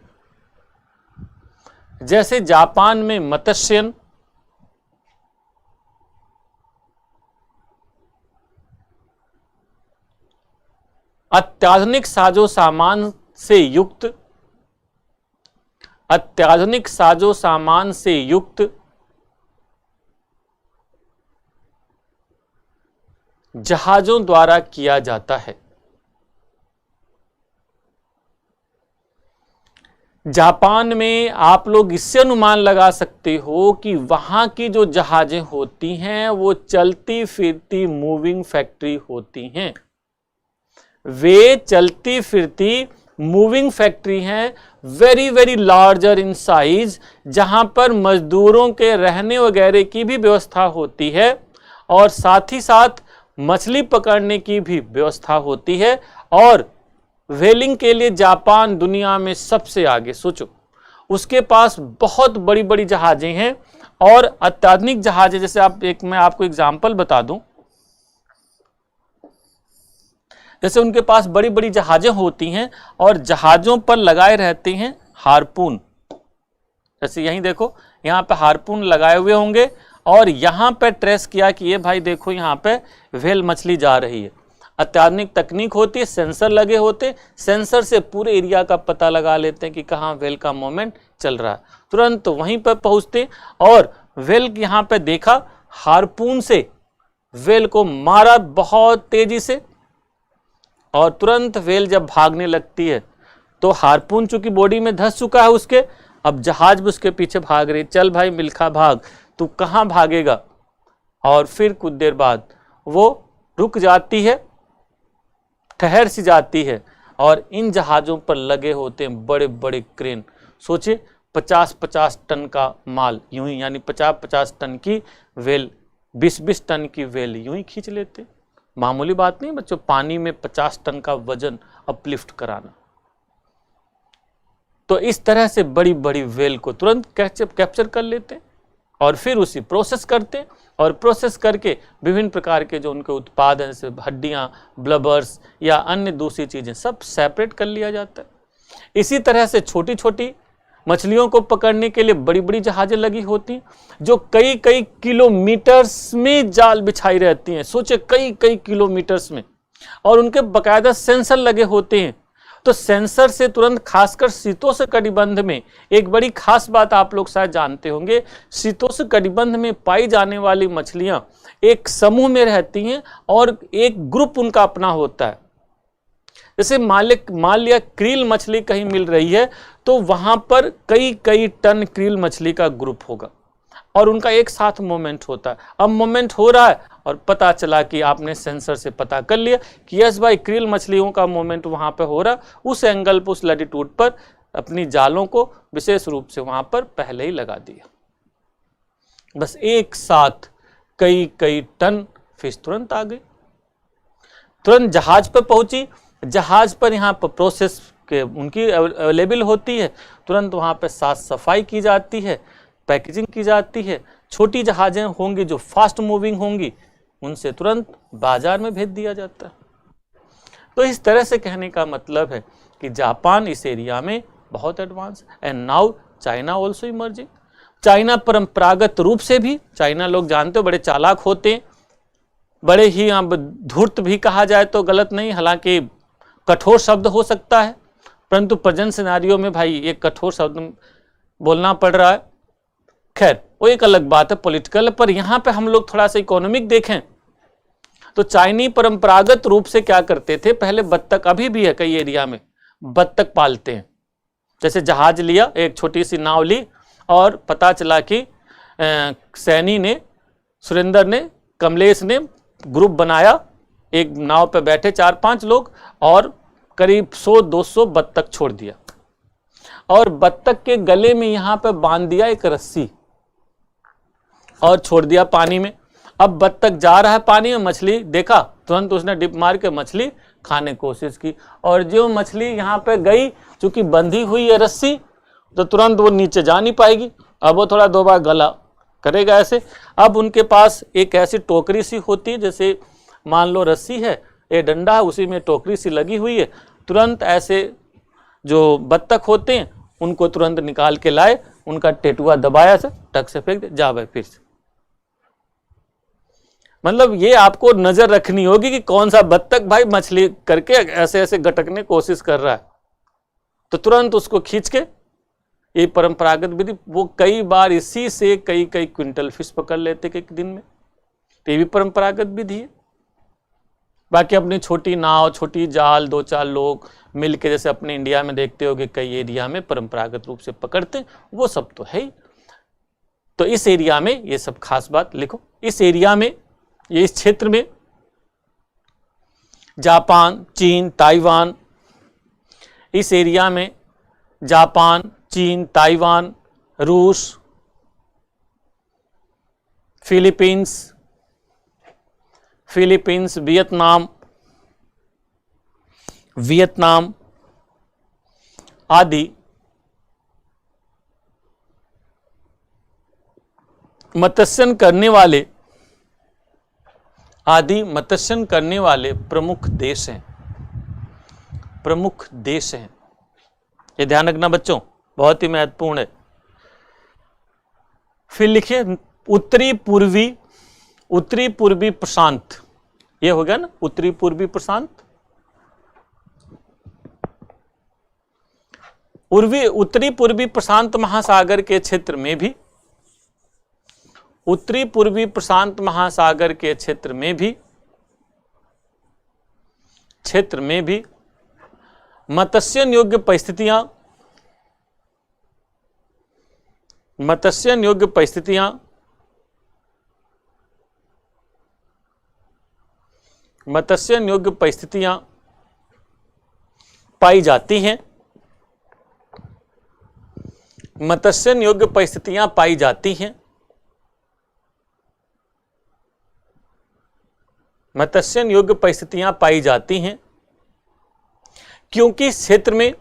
अत्याधुनिक साजो सामान से युक्त जहाजों द्वारा किया जाता है। जापान में आप लोग इससे अनुमान लगा सकते हो कि वहां की जो जहाजें होती हैं वो चलती फिरती मूविंग फैक्ट्री होती हैं। वे चलती फिरती मूविंग फैक्ट्री हैं, very very larger in size, जहां पर मजदूरों के रहने वगैरह की भी व्यवस्था होती है और साथ ही साथ मछली पकड़ने की भी व्यवस्था होती है। और व्हेलिंग के लिए जापान दुनिया में सबसे आगे। सोचो, उसके पास बहुत बड़ी बड़ी जहाजें हैं और अत्याधुनिक जहाजें। जैसे मैं आपको एग्जांपल बता दूं, जैसे उनके पास बड़ी बड़ी जहाजें होती हैं और जहाजों पर लगाए रहते हैं हार्पून। जैसे यहीं देखो, यहाँ पे हार्पून लगाए हुए होंगे और यहाँ पे ट्रेस किया कि ये भाई देखो यहाँ पे व्हेल मछली जा रही है। अत्याधुनिक तकनीक होती है, सेंसर लगे होते, सेंसर से पूरे एरिया का पता लगा लेते हैं कि कहाँ व्हेल का मूवमेंट चल रहा है। तुरंत वहीं पर पहुँचते और व्हेल यहाँ पे देखा, हार्पून से व्हेल को मारा बहुत तेजी से और तुरंत व्हेल जब भागने लगती है तो हार्पून चूंकि बॉडी में धंस चुका है उसके, अब जहाज भी उसके पीछे भाग रही। चल भाई मिल्खा भाग, तू कहाँ भागेगा? और फिर कुछ देर बाद वो रुक जाती है, ठहर सी जाती है और इन जहाजों पर लगे होते हैं बड़े बड़े क्रेन। सोचिए 50-50 टन का माल यूं ही, यानी 50-50 टन की व्हेल, 20-20 टन की व्हेल यूं ही खींच लेते। मामूली बात नहीं बच्चों, पानी में 50 टन का वजन अपलिफ्ट कराना। तो इस तरह से बड़ी बड़ी व्हेल को तुरंत कैप्चर कर लेते और फिर उसी प्रोसेस करते और प्रोसेस करके विभिन्न प्रकार के जो उनके उत्पाद हैं, जैसे हड्डियां, ब्लबर्स या अन्य दूसरी चीजें, सब सेपरेट कर लिया जाता है। इसी तरह से छोटी छोटी मछलियों को पकड़ने के लिए बड़ी बड़ी जहाजें लगी होती हैं जो कई कई किलोमीटर्स में जाल बिछाई रहती हैं। सोचे कई कई किलोमीटर्स में, और उनके बकायदा सेंसर लगे होते हैं। तो सेंसर से तुरंत, खासकर शीतोष्ण कटिबंध में एक बड़ी खास बात आप लोग शायद जानते होंगे, शीतोष्ण कटिबंध में पाई जाने वाली मछलियां एक समूह में रहती हैं और एक ग्रुप उनका अपना होता है। जैसे मान लिया क्रील मछली कहीं मिल रही है तो वहां पर कई कई टन क्रील मछली का ग्रुप होगा और उनका एक साथ मूवमेंट होता है। अब मूवमेंट हो रहा है और पता चला कि आपने सेंसर से पता कर लिया कि यस भाई क्रील मछलियों का मूवमेंट वहां पर हो रहा, उस एंगल पर, उस लैटिट्यूड पर अपनी जालों को विशेष रूप से वहां पर पहले ही लगा दिया। बस एक साथ कई कई टन फिश तुरंत आ गई, तुरंत जहाज पर पहुंची। जहाज पर यहाँ पर प्रोसेस के उनकी अवेलेबल होती है, तुरंत वहाँ पर साफ सफाई की जाती है, पैकेजिंग की जाती है। छोटी जहाजें होंगी जो फास्ट मूविंग होंगी, उनसे तुरंत बाजार में भेज दिया जाता है। तो इस तरह से कहने का मतलब है कि जापान इस एरिया में बहुत एडवांस है। And now China also emerging. China परंपरागत रूप से भी, चाइना लोग जानते हो बड़े चालाक होते हैं, बड़े ही धूर्त भी कहा जाए तो गलत नहीं, हालांकि कठोर शब्द हो सकता है, परंतु प्रेजेंट सिनेरियो में भाई एक कठोर शब्द बोलना पड़ रहा है। खैर वो एक अलग बात है पॉलिटिकल, पर यहाँ पे हम लोग थोड़ा सा इकोनॉमिक देखें तो चाइनी परंपरागत रूप से क्या करते थे, पहले बत्तख, अभी भी है कई एरिया में बत्तख पालते हैं। जैसे जहाज लिया, एक छोटी सी नाव ली और पता चला कि सैनी ने, सुरेंद्र ने, कमलेश ने ग्रुप बनाया, एक नाव पे बैठे 4-5 लोग और करीब 100-200 बत्तख छोड़ दिया और बत्तख के गले में यहां पे बांध दिया एक रस्सी और छोड़ दिया पानी में। अब बत्तख जा रहा है पानी में, मछली देखा, तुरंत उसने डिप मार के मछली खाने की कोशिश की और जो मछली यहाँ पे गई, चूंकि बंधी हुई है रस्सी, तो तुरंत वो नीचे जा नहीं पाएगी। अब वो थोड़ा 2 बार गला करेगा ऐसे। अब उनके पास एक ऐसी टोकरी सी होती है, जैसे मान लो रस्सी है, ये डंडा है, उसी में टोकरी सी लगी हुई है। तुरंत ऐसे जो बत्तख होते हैं उनको तुरंत निकाल के लाए, उनका टेटुआ दबाया से टक से फेंक दे, जा भाई फिर से। मतलब ये आपको नजर रखनी होगी कि कौन सा बत्तख भाई मछली करके ऐसे ऐसे गटकने की कोशिश कर रहा है, तो तुरंत उसको खींच के, ये परंपरागत विधि, वो कई बार इसी से कई क्विंटल फिश पकड़ लेते एक दिन में। तो ये भी परंपरागत विधि है। बाकी अपनी छोटी नाव, छोटी जाल, 2-4 लोग मिलके, जैसे अपने इंडिया में देखते हो कि कई एरिया में परंपरागत रूप से पकड़ते हैं, वो सब तो है ही। तो इस एरिया में ये सब खास बात लिखो। इस एरिया में, ये इस क्षेत्र में जापान, चीन, ताइवान, इस एरिया में जापान, चीन, ताइवान, रूस, फिलीपींस, वियतनाम आदि मत्स्यन करने वाले प्रमुख देश हैं। ये ध्यान रखना बच्चों, बहुत ही महत्वपूर्ण है। फिर लिखिए उत्तरी पूर्वी प्रशांत, ये हो गया ना, उत्तरी पूर्वी प्रशांत। उत्तरी पूर्वी प्रशांत महासागर के क्षेत्र में भी, उत्तरी पूर्वी प्रशांत महासागर के क्षेत्र में भी मत्स्यन योग्य परिस्थितियां पाई जाती हैं। मत्स्यन योग्य परिस्थितियां पाई जाती हैं। मत्स्यन योग्य परिस्थितियां पाई जाती हैं क्योंकि इस क्षेत्र में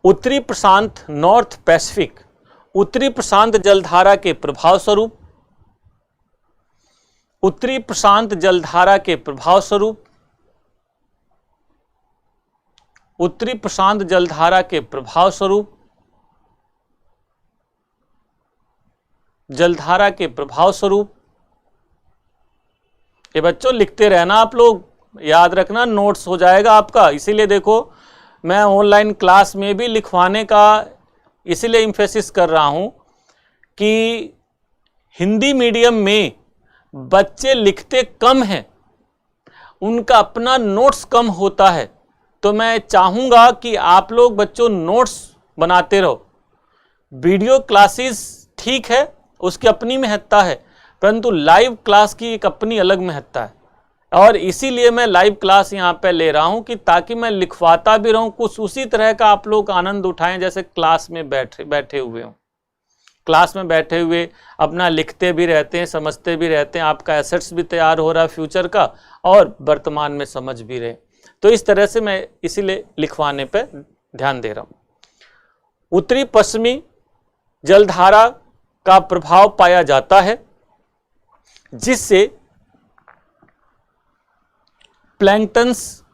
उत्तरी प्रशांत, नॉर्थ पैसिफिक, उत्तरी प्रशांत जलधारा के प्रभाव स्वरूप, उत्तरी प्रशांत जलधारा के प्रभाव स्वरूप, उत्तरी प्रशांत जलधारा के प्रभाव स्वरूप, जलधारा के प्रभाव स्वरूप, ये बच्चों लिखते रहना, आप लोग याद रखना, नोट्स हो जाएगा आपका। इसीलिए देखो मैं ऑनलाइन क्लास में भी लिखवाने का इसीलिए इम्फेसिस कर रहा हूं कि हिंदी मीडियम में बच्चे लिखते कम हैं, उनका अपना नोट्स कम होता है। तो मैं चाहूँगा कि आप लोग बच्चों नोट्स बनाते रहो। वीडियो क्लासेस ठीक है, उसकी अपनी महत्ता है, परंतु लाइव क्लास की एक अपनी अलग महत्ता है। और इसीलिए मैं लाइव क्लास यहाँ पे ले रहा हूँ कि ताकि मैं लिखवाता भी रहूँ, कुछ उसी तरह का आप लोग आनंद उठाएं जैसे क्लास में बैठे हुए हों। क्लास में बैठे हुए अपना लिखते भी रहते हैं, समझते भी रहते हैं, आपका एसेट्स भी तैयार हो रहा है फ्यूचर का, और वर्तमान में समझ भी रहे। तो इस तरह से मैं इसीलिए लिखवाने पे ध्यान दे रहा हूँ। उत्तरी पश्चिमी जलधारा का प्रभाव पाया जाता है जिससे प्लैंकटन्स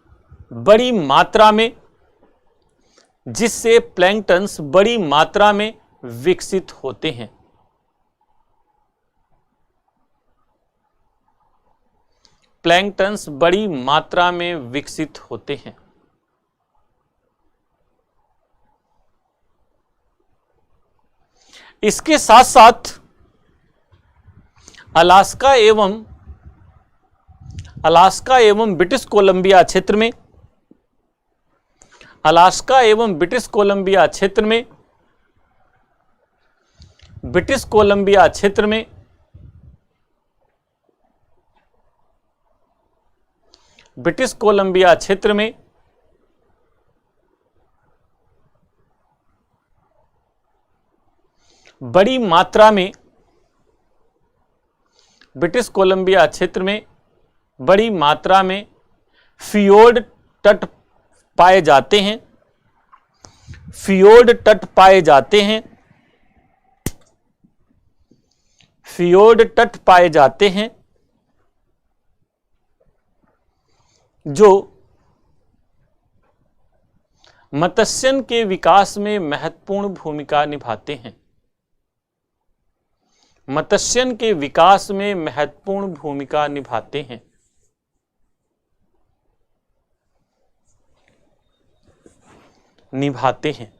बड़ी मात्रा में विकसित होते हैं। प्लैंकटन्स बड़ी मात्रा में विकसित होते हैं। इसके साथ साथ अलास्का एवं ब्रिटिश कोलंबिया क्षेत्र में, अलास्का एवं ब्रिटिश कोलंबिया क्षेत्र में ब्रिटिश कोलंबिया क्षेत्र में बड़ी मात्रा में ब्रिटिश कोलंबिया क्षेत्र में बड़ी मात्रा में फियोर्ड तट पाए जाते हैं। फियोर्ड तट पाए जाते हैं। फियोर्ड तट पाए जाते हैं जो मत्स्यन के विकास में महत्वपूर्ण भूमिका निभाते हैं। मत्स्यन के विकास में महत्वपूर्ण भूमिका निभाते हैं। निभाते हैं।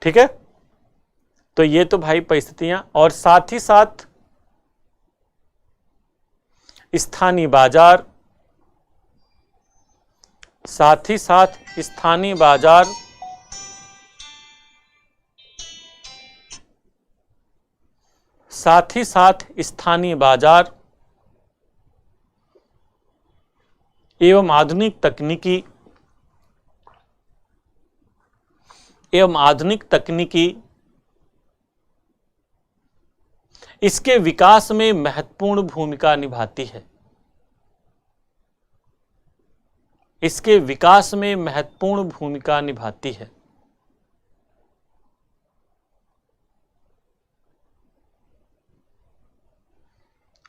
ठीक है, तो ये तो भाई परिस्थितियां, और साथ ही साथ स्थानीय बाजार, साथ ही साथ स्थानीय बाजार साथ ही साथ स्थानीय बाजार एवं आधुनिक तकनीकी इसके विकास में महत्वपूर्ण भूमिका निभाती है। इसके विकास में महत्वपूर्ण भूमिका निभाती है।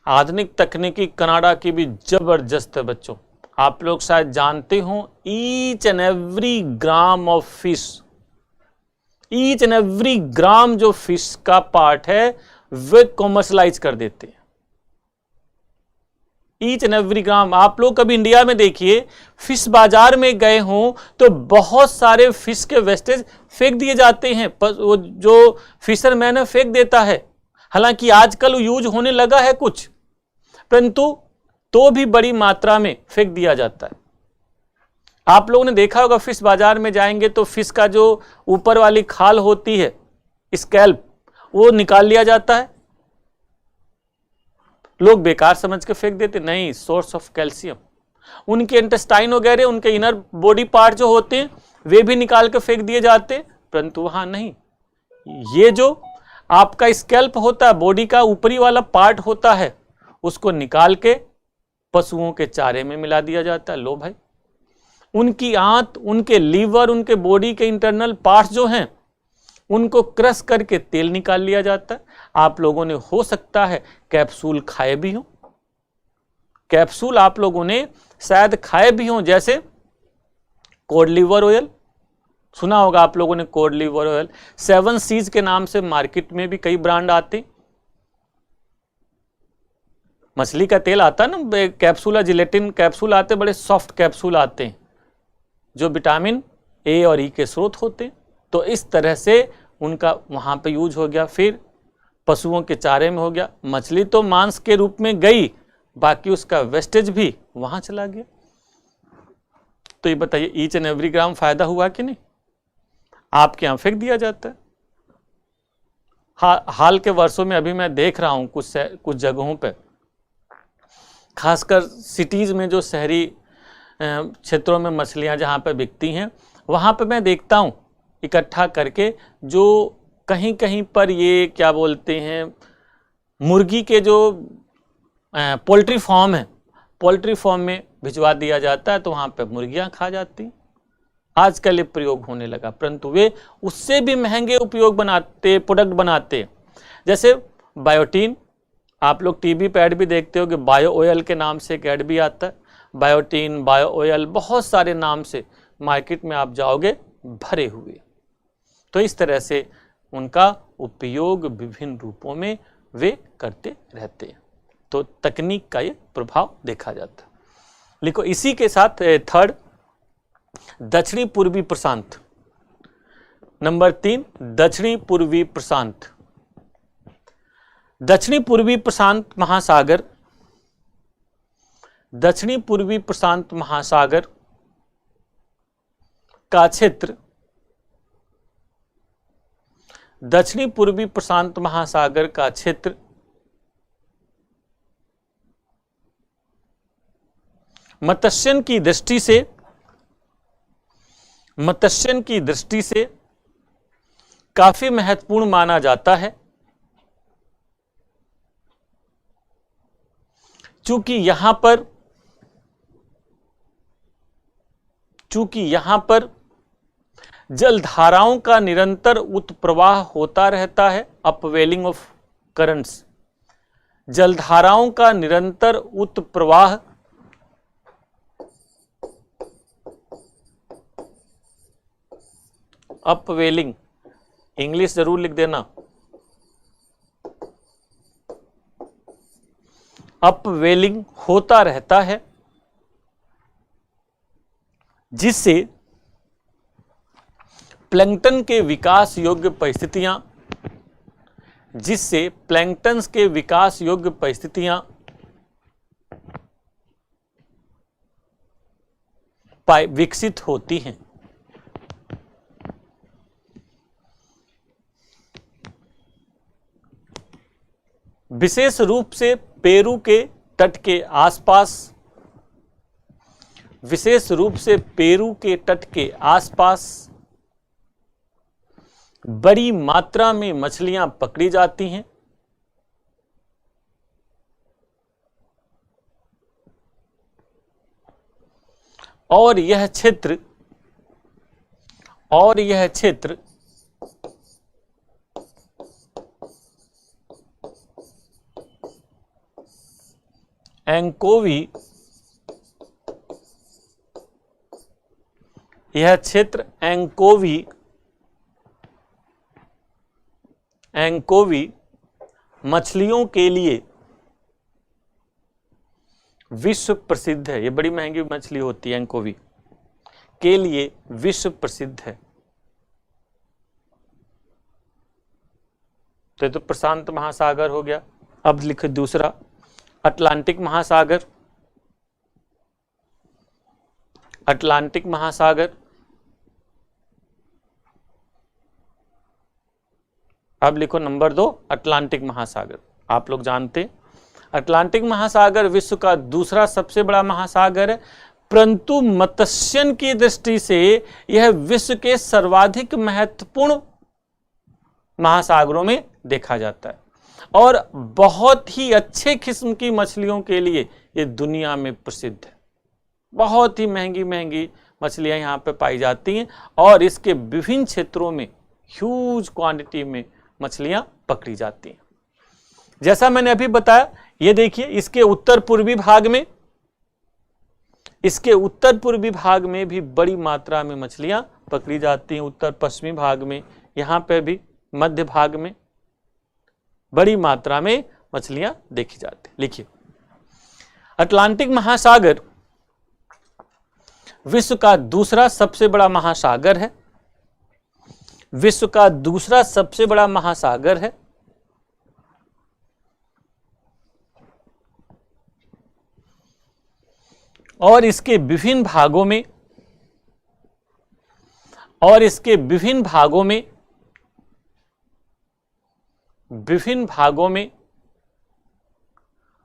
आधुनिक तकनीकी कनाडा की भी जबरदस्त है बच्चों। आप लोग शायद जानते हो, each and every gram of fish, each and every gram जो फिश का पार्ट है वे कॉमर्शलाइज कर देते हैं। ईच एंड एवरी ग्राम। आप लोग कभी इंडिया में देखिए, फिश बाजार में गए हों तो बहुत सारे फिश के वेस्टेज फेंक दिए जाते हैं। वो जो फिशरमैन है फेंक देता है। हालांकि आजकल यूज होने लगा है कुछ, परंतु तो भी बड़ी मात्रा में फेंक दिया जाता है। आप लोगों ने देखा होगा, फिश बाजार में जाएंगे तो फिश का जो ऊपर वाली खाल होती है, स्कैल्प, वो निकाल लिया जाता है। लोग बेकार समझ के फेंक देते, नहीं, सोर्स ऑफ कैल्शियम। उनके इंटेस्टाइन वगैरह, उनके इनर बॉडी पार्ट जो होते हैं वे भी निकाल के फेंक दिए जाते, परंतु वहां नहीं। ये जो आपका स्कैल्प होता है, बॉडी का ऊपरी वाला पार्ट होता है, उसको निकाल के पशुओं के चारे में मिला दिया जाता है। लो भाई, उनकी आंत, उनके लीवर, उनके बॉडी के इंटरनल पार्ट्स जो हैं उनको क्रश करके तेल निकाल लिया जाता है। आप लोगों ने हो सकता है कैप्सूल खाए भी हो, कैप्सूल आप लोगों ने शायद खाए भी हो, जैसे कोड लिवर ऑयल सुना होगा आप लोगों ने। कोड लिवर ऑयल 7 सीज के नाम से मार्केट में भी कई ब्रांड आते। मछली का तेल आता है ना, कैप्सूल, जिलेटिन कैप्सूल आते, बड़े सॉफ्ट कैप्सूल आते हैं जो विटामिन ए और ई के स्रोत होते हैं। तो इस तरह से उनका वहां पे यूज हो गया। फिर पशुओं के चारे में हो गया। मछली तो मांस के रूप में गई, बाकी उसका वेस्टेज भी वहां चला गया। तो ये बताइए, ईच एंड एवरी ग्राम फायदा हुआ कि नहीं? आपके यहां फेंक दिया जाता है। हाल के वर्षों में अभी मैं देख रहा हूं कुछ जगहों पे, खासकर सिटीज में, जो शहरी क्षेत्रों में मछलियां जहां पे बिकती हैं, वहां पे मैं देखता हूं इकट्ठा करके, जो कहीं कहीं पर ये क्या बोलते हैं, मुर्गी के जो पोल्ट्री फार्म है, पोल्ट्री फार्म में भिजवा दिया जाता है, तो वहाँ पे मुर्गियाँ खा जाती। आजकल ये प्रयोग होने लगा, परंतु वे उससे भी महंगे प्रोडक्ट बनाते। जैसे बायोटीन, आप लोग टीवी पे ऐड भी देखते हो कि बायो ऑयल के नाम से एक ऐड भी आता है। बायोटीन, बायो ऑयल, बहुत सारे नाम से मार्केट में आप जाओगे भरे हुए। तो इस तरह से उनका उपयोग विभिन्न रूपों में वे करते रहते हैं। तो तकनीक का ये प्रभाव देखा जाता है। लिखो, इसी के साथ थर्ड, दक्षिणी पूर्वी प्रशांत। नंबर 3, दक्षिणी पूर्वी प्रशांत। दक्षिणी पूर्वी प्रशांत महासागर, दक्षिणी पूर्वी प्रशांत महासागर का क्षेत्र दक्षिणी पूर्वी प्रशांत महासागर का क्षेत्र मत्स्यन की दृष्टि से काफी महत्वपूर्ण माना जाता है, चूंकि यहां पर जलधाराओं का निरंतर उत्प्रवाह होता रहता है, अपवेलिंग ऑफ करंट्स, जलधाराओं का निरंतर उत्प्रवाह अपवेलिंग, इंग्लिश जरूर लिख देना, अपवेलिंग होता रहता है, जिससे प्लैंकटन के विकास योग्य परिस्थितियां विकसित होती हैं। विशेष रूप से पेरू के तट के आसपास बड़ी मात्रा में मछलियां पकड़ी जाती हैं। और यह क्षेत्र एंकोवी मछलियों के लिए विश्व प्रसिद्ध है। ये बड़ी महंगी मछली होती है, एंकोवी के लिए विश्व प्रसिद्ध है। तो प्रशांत महासागर हो गया। अब लिखो दूसरा, अटलांटिक महासागर। अटलांटिक महासागर, अब लिखो नंबर 2, अटलांटिक महासागर। आप लोग जानते हैं अटलांटिक महासागर विश्व का दूसरा सबसे बड़ा महासागर है, परंतु मत्स्यन की दृष्टि से यह विश्व के सर्वाधिक महत्वपूर्ण महासागरों में देखा जाता है और बहुत ही अच्छे किस्म की मछलियों के लिए यह दुनिया में प्रसिद्ध है। बहुत ही महंगी महंगी मछलियां यहाँ पे पाई जाती हैं और इसके विभिन्न क्षेत्रों में ह्यूज क्वांटिटी में मछलियां पकड़ी जाती हैं। जैसा मैंने अभी बताया, ये देखिए इसके उत्तर पूर्वी भाग में भी बड़ी मात्रा में मछलियां पकड़ी जाती हैं। उत्तर पश्चिमी भाग में, यहाँ पे भी मध्य भाग में बड़ी मात्रा में मछलियां देखी जाती हैं। लिखिए, अटलांटिक महासागर विश्व का दूसरा सबसे बड़ा महासागर है। विश्व का दूसरा सबसे बड़ा महासागर है। और इसके विभिन्न भागों में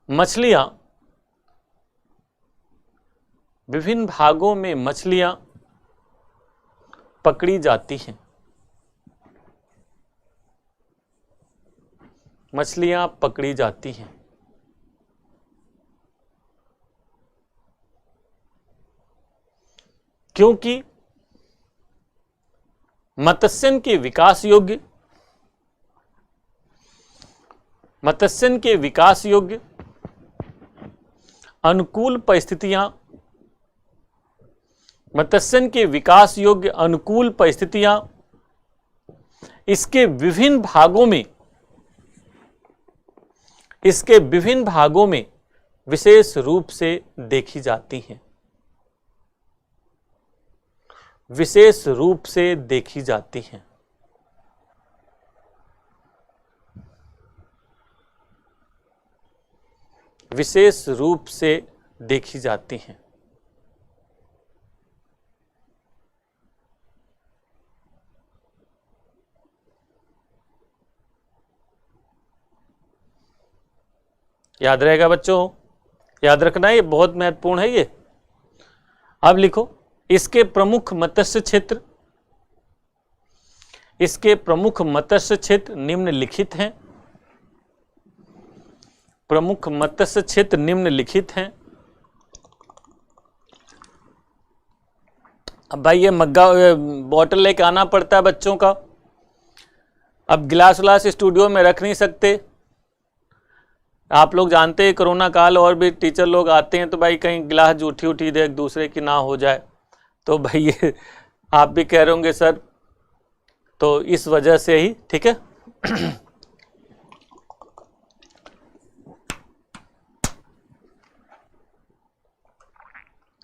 मछलियां पकड़ी जाती हैं। मछलियां पकड़ी जाती हैं। क्योंकि मत्स्यन के विकास योग्य अनुकूल परिस्थितियां इसके विभिन्न भागों में विशेष रूप से देखी जाती हैं। विशेष रूप से देखी जाती हैं। विशेष रूप से देखी जाती हैं। याद रहेगा बच्चों, याद रखना, ये बहुत महत्वपूर्ण है ये। अब लिखो, इसके प्रमुख मत्स्य क्षेत्र, इसके प्रमुख मत्स्य क्षेत्र निम्नलिखित हैं। प्रमुख मत्स्य क्षेत्र निम्नलिखित हैं। अब भाई ये मग्गा बॉटल लेके आना पड़ता है बच्चों का। अब गिलास विलास स्टूडियो में रख नहीं सकते। आप लोग जानते हैं कोरोना काल, और भी टीचर लोग आते हैं तो भाई कहीं गिलास जूठी उठी दे एक दूसरे की ना हो जाए, तो भाई ये आप भी कह रहे होंगे सर, तो इस वजह से ही, ठीक है।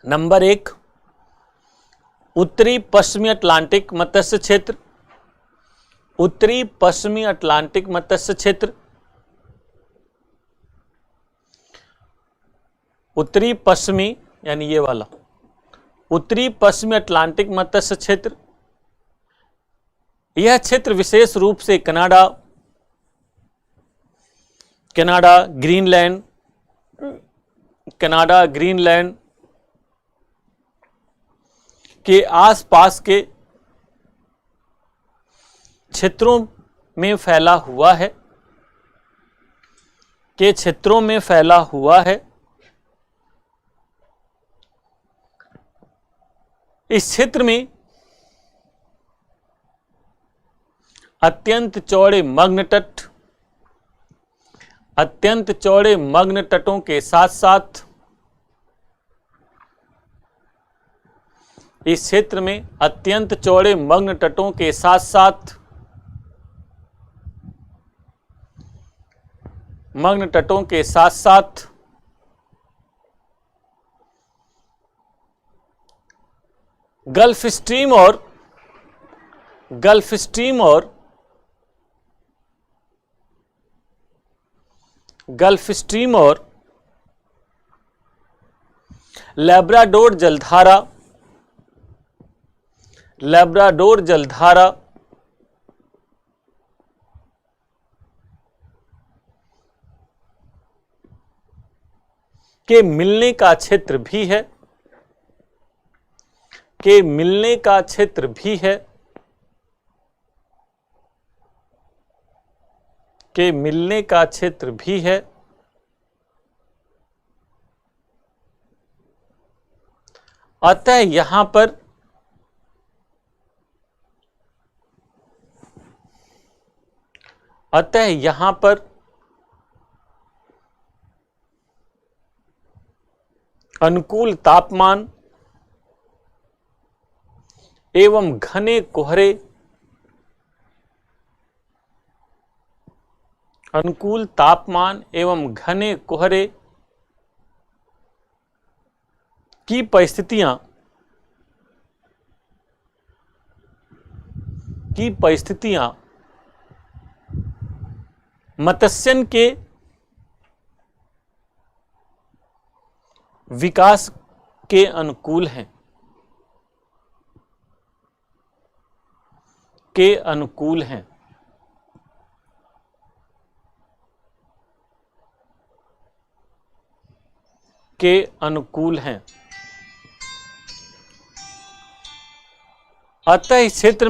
नंबर 1, उत्तरी पश्चिमी अटलांटिक मत्स्य क्षेत्र। उत्तरी पश्चिमी अटलांटिक मत्स्य क्षेत्र, उत्तरी पश्चिमी यानी ये वाला उत्तरी पश्चिमी अटलांटिक मत्स्य क्षेत्र। यह क्षेत्र विशेष रूप से कनाडा, ग्रीनलैंड, के आसपास के क्षेत्रों में फैला हुआ है, इस क्षेत्र में अत्यंत चौड़े मग्न तटों के साथ साथ इस क्षेत्र में अत्यंत चौड़े मग्न तटों के साथ साथ गल्फ स्ट्रीम और लैब्राडोर जलधारा के मिलने का क्षेत्र भी है, अतः यहां पर अनुकूल तापमान एवं घने कोहरे की परिस्थितियां मत्स्यन के विकास के अनुकूल हैं, अतः इस क्षेत्र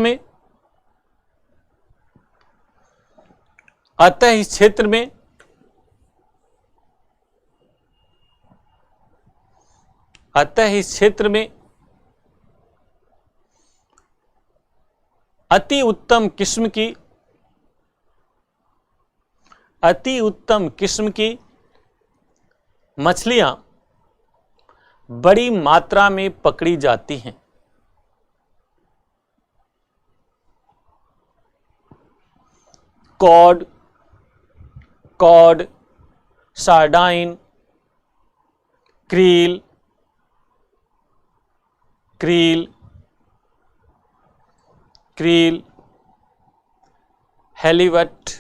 में अति उत्तम किस्म की मछलियां बड़ी मात्रा में पकड़ी जाती हैं। कॉड, सार्डाइन, क्रील, हेलीवट,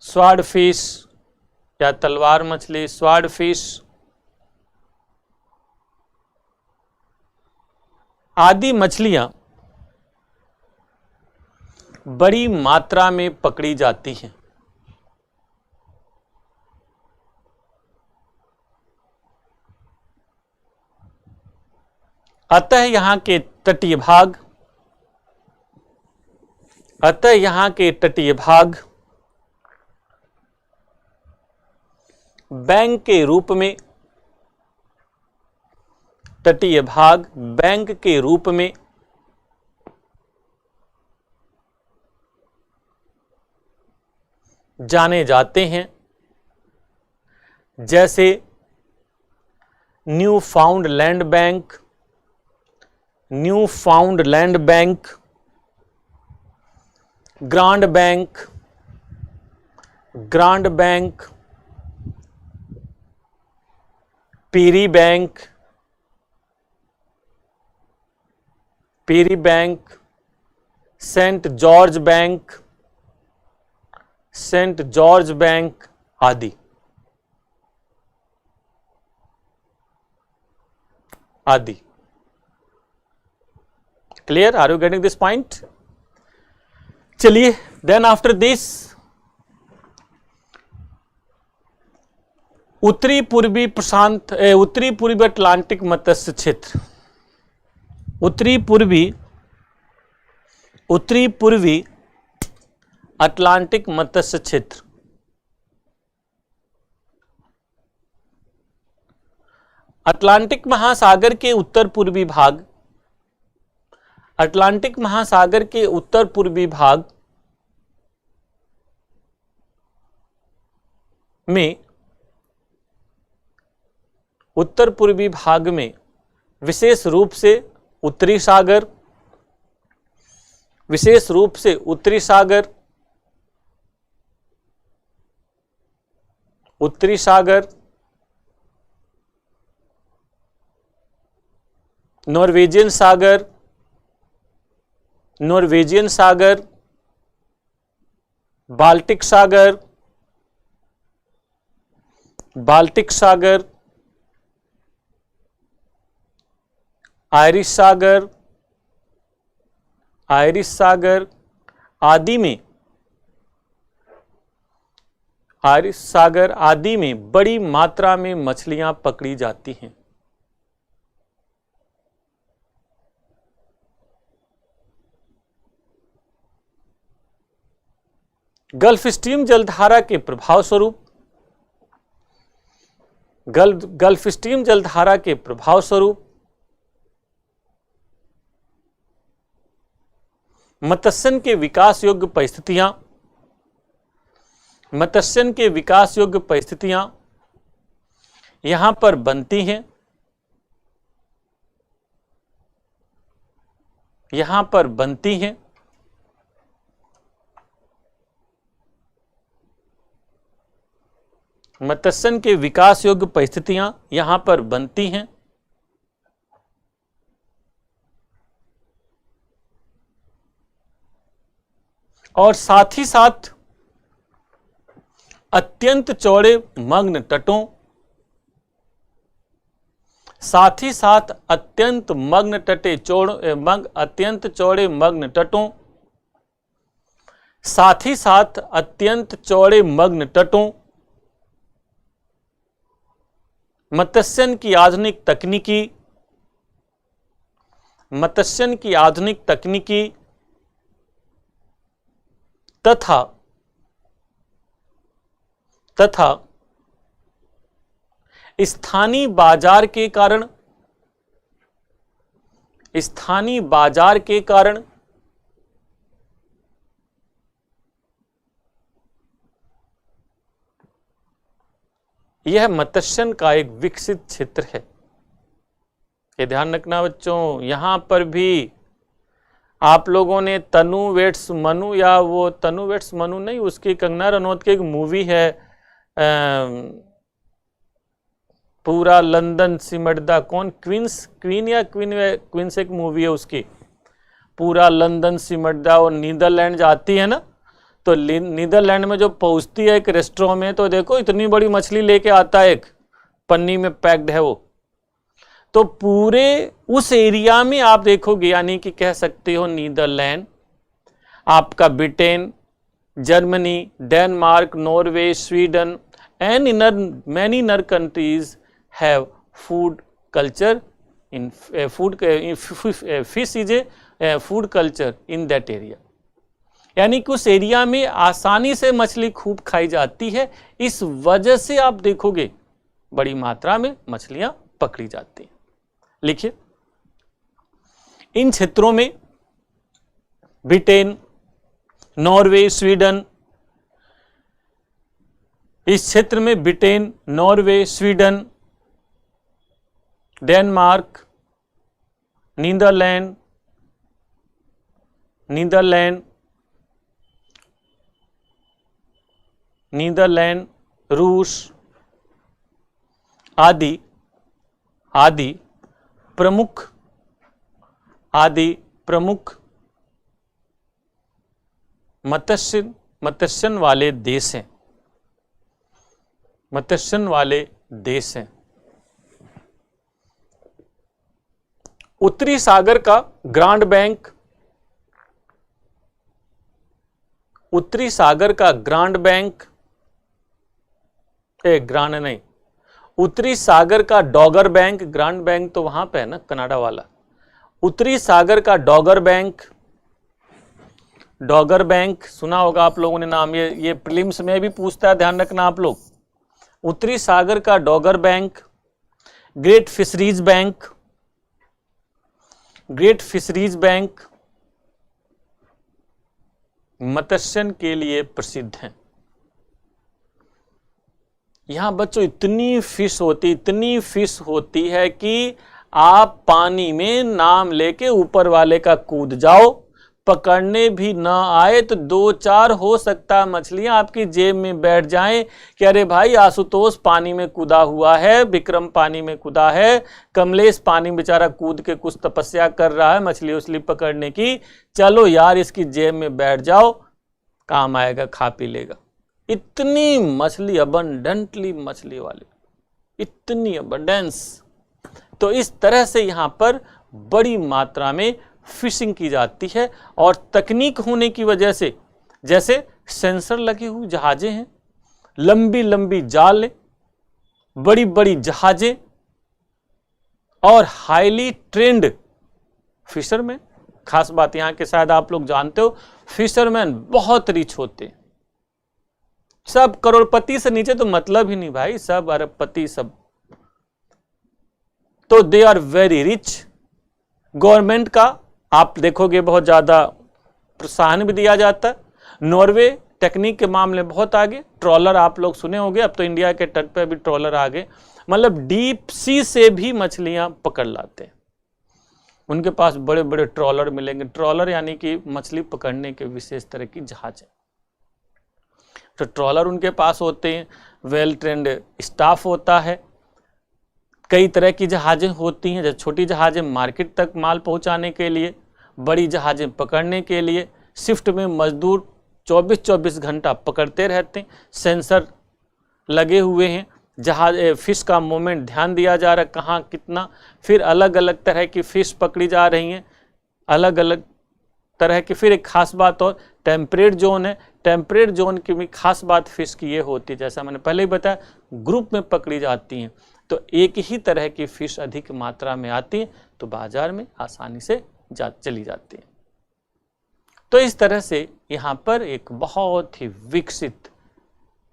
स्वॉर्डफिश या तलवार मछली, स्वॉर्डफिश आदि मछलियां बड़ी मात्रा में पकड़ी जाती हैं। अतः यहाँ के तटीय भाग बैंक के रूप में, तटीय भाग बैंक के रूप में जाने जाते हैं, जैसे Newfoundland bank, grand bank, पीरी बैंक, सेंट जॉर्ज बैंक आदि। Clear? Are you getting this point? चलिए, देन आफ्टर दिस उत्तरी पूर्वी अटलांटिक मत्स्य क्षेत्र, उत्तरी पूर्वी अटलांटिक मत्स्य क्षेत्र। अटलांटिक महासागर के उत्तर पूर्वी भाग, अटलांटिक महासागर के उत्तर पूर्वी भाग में, उत्तर पूर्वी भाग में विशेष रूप से उत्तरी सागर, नॉर्वेजियन सागर, बाल्टिक सागर, आयरिश सागर आदि में बड़ी मात्रा में मछलियां पकड़ी जाती हैं। गल्फ स्ट्रीम जलधारा के प्रभाव स्वरूप मत्स्यन के विकास योग्य परिस्थितियां यहां पर बनती हैं, मत्स्यन के विकास योग्य परिस्थितियां यहां पर बनती हैं और साथ ही साथ अत्यंत चौड़े मग्न तटों, साथ ही साथ अत्यंत चौड़े मग्न तटों, मत्स्यन की आधुनिक तकनीकी तथा स्थानीय बाजार के कारण यह मत्स्यन का एक विकसित क्षेत्र है। ये ध्यान रखना बच्चों, यहां पर भी आप लोगों ने तनु वेट्स मनु, या वो तनु वेट्स मनु नहीं, उसकी कंगना रनौत की एक मूवी है पूरा लंदन सिमटदा, क्वीन से एक मूवी है उसकी, पूरा लंदन सिमटदा, और नीदरलैंड जाती है ना, तो नीदरलैंड में जो पहुंचती है एक रेस्टोरेंट में, तो देखो इतनी बड़ी मछली लेके आता है, एक पन्नी में पैक्ड है वो। तो पूरे उस एरिया में आप देखोगे, यानी कि कह सकते हो नीदरलैंड, आपका Britain, Germany, Denmark, Norway, Sweden and many other countries have food culture in fish is a food culture in that area। यानी कि उस एरिया में आसानी से मछली खूब खाई जाती है, इस वजह से आप देखोगे बड़ी मात्रा में मछलियां पकड़ी जाती हैं। लिखिए, इन क्षेत्रों में ब्रिटेन, नॉर्वे, स्वीडन, इस क्षेत्र में Britain, Norway, Sweden, Denmark, Netherlands, रूस आदि प्रमुख मत्स्यन वाले देश हैं। उत्तरी सागर का ग्रांड बैंक, उत्तरी सागर का डॉगर बैंक, ग्रांड बैंक तो वहां पे है ना, कनाडा वाला। उत्तरी सागर का डॉगर बैंक सुना होगा आप लोगों ने नाम, ये प्रीलिम्स में भी पूछता है, ध्यान रखना आप लोग। उत्तरी सागर का डॉगर बैंक, ग्रेट फिशरीज बैंक मत्स्यन के लिए प्रसिद्ध हैं। यहां बच्चों इतनी फिश होती है कि आप पानी में नाम लेके ऊपर वाले का कूद जाओ, पकड़ने भी ना आए तो 2-4 हो सकता है मछलियां आपकी जेब में बैठ जाएं कि अरे भाई आशुतोष पानी में कूदा हुआ है, विक्रम पानी में कूदा है, कमलेश पानी बेचारा कूद के कुछ तपस्या कर रहा है मछली उछली पकड़ने की, चलो यार इसकी जेब में बैठ जाओ, काम आएगा, खा पी लेगा। इतनी मछली अबंडेंटली मछली वाली, इतनी अबंडेंस। तो इस तरह से यहां पर बड़ी मात्रा में फिशिंग की जाती है और तकनीक होने की वजह से, जैसे सेंसर लगे हुए जहाजें हैं, लंबी लंबी जालें, बड़ी बड़ी जहाजें और हाईली ट्रेंड फिशरमैन। खास बात यहां के शायद आप लोग जानते हो, फिशरमैन बहुत रिच होते हैं। सब करोड़पति से नीचे तो मतलब ही नहीं भाई, सब अरबपति सब। तो they are very rich. Government का आप देखोगे बहुत ज्यादा प्रोत्साहन भी दिया जाता है। नॉर्वे टेक्निक के मामले में बहुत आगे, ट्रॉलर आप लोग सुने होंगे, अब तो इंडिया के तट पे भी ट्रॉलर आ गए, मतलब डीप सी से भी मछलियां पकड़ लाते हैं। उनके पास बड़े बड़े ट्रॉलर मिलेंगे। ट्रॉलर यानी कि मछली पकड़ने के विशेष तरह की जहाज है, तो ट्रॉलर उनके पास होते हैं, वेल ट्रेंड स्टाफ होता है। कई तरह की जहाजें होती हैं, जैसे छोटी जहाजें मार्केट तक माल पहुंचाने के लिए, बड़ी जहाजें पकड़ने के लिए। शिफ्ट में मजदूर 24-24 घंटा पकड़ते रहते हैं, सेंसर लगे हुए हैं, जहाज फिश का मूवमेंट ध्यान दिया जा रहा है, कहाँ कितना। फिर अलग अलग तरह की फिश पकड़ी जा रही हैं, अलग अलग तरह की। फिर एक खास बात और, टेम्परेट जोन है, टेम्परेट जोन की भी खास बात फिश की ये होती है, जैसा मैंने पहले ही बताया, ग्रुप में पकड़ी जाती हैं, तो एक ही तरह की फिश अधिक मात्रा में आती है तो बाजार में आसानी से चली जाती है। तो इस तरह से यहाँ पर एक बहुत ही विकसित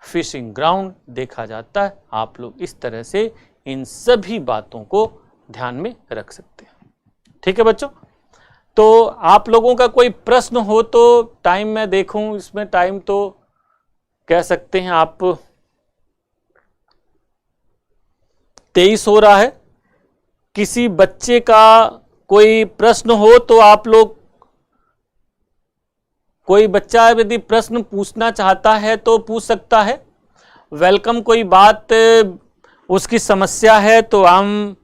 फिशिंग ग्राउंड देखा जाता है। आप लोग इस तरह से इन सभी बातों को ध्यान में रख सकते हैं। ठीक है बच्चों, तो आप लोगों का कोई प्रश्न हो तो, टाइम मैं देखूं इसमें, टाइम तो कह सकते हैं आप 23 हो रहा है। किसी बच्चे का कोई प्रश्न हो तो आप लोग, कोई बच्चा यदि प्रश्न पूछना चाहता है तो पूछ सकता है। वेलकम। कोई बात उसकी समस्या है तो हम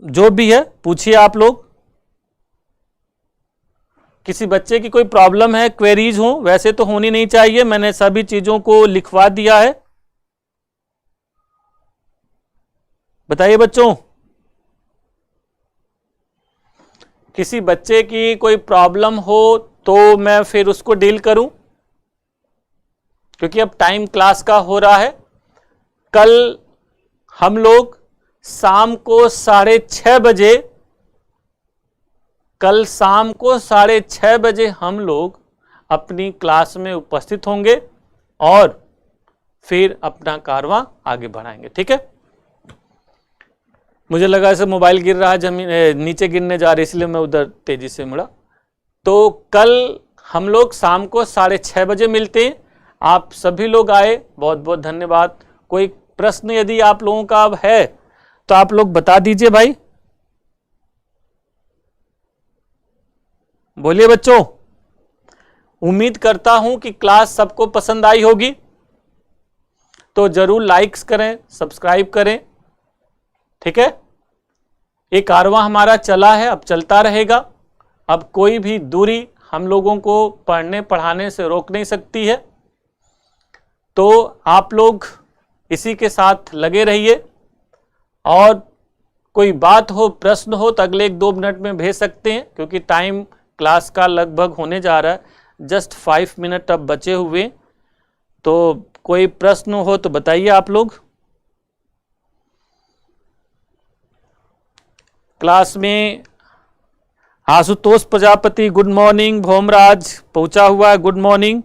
जो भी है पूछिए आप लोग। किसी बच्चे की कोई प्रॉब्लम है, क्वेरीज हो, वैसे तो होनी नहीं चाहिए, मैंने सभी चीजों को लिखवा दिया है। बताइए बच्चों, किसी बच्चे की कोई प्रॉब्लम हो तो मैं फिर उसको डील करूं, क्योंकि अब टाइम क्लास का हो रहा है। कल हम लोग शाम को 6:30 बजे, कल शाम को 6:30 बजे हम लोग अपनी क्लास में उपस्थित होंगे और फिर अपना कारवां आगे बढ़ाएंगे। ठीक है, मुझे लगा ऐसे मोबाइल गिर रहा है, जमीन नीचे गिरने जा रही, इसलिए मैं उधर तेजी से मुड़ा। तो कल हम लोग शाम को 6:30 बजे मिलते हैं। आप सभी लोग आए, बहुत बहुत धन्यवाद। कोई प्रश्न यदि आप लोगों का अब है तो आप लोग बता दीजिए भाई, बोलिए बच्चों। उम्मीद करता हूं कि क्लास सबको पसंद आई होगी, तो जरूर लाइक्स करें, सब्सक्राइब करें। ठीक है, ये कारवां हमारा चला है, अब चलता रहेगा। अब कोई भी दूरी हम लोगों को पढ़ने पढ़ाने से रोक नहीं सकती है। तो आप लोग इसी के साथ लगे रहिए, और कोई बात हो, प्रश्न हो तो अगले 1-2 मिनट में भेज सकते हैं, क्योंकि टाइम क्लास का लगभग होने जा रहा है। जस्ट 5 मिनट अब बचे हुए, तो कोई प्रश्न हो तो बताइए आप लोग। क्लास में आशुतोष प्रजापति गुड मॉर्निंग, भोमराज पहुंचा हुआ है good morning,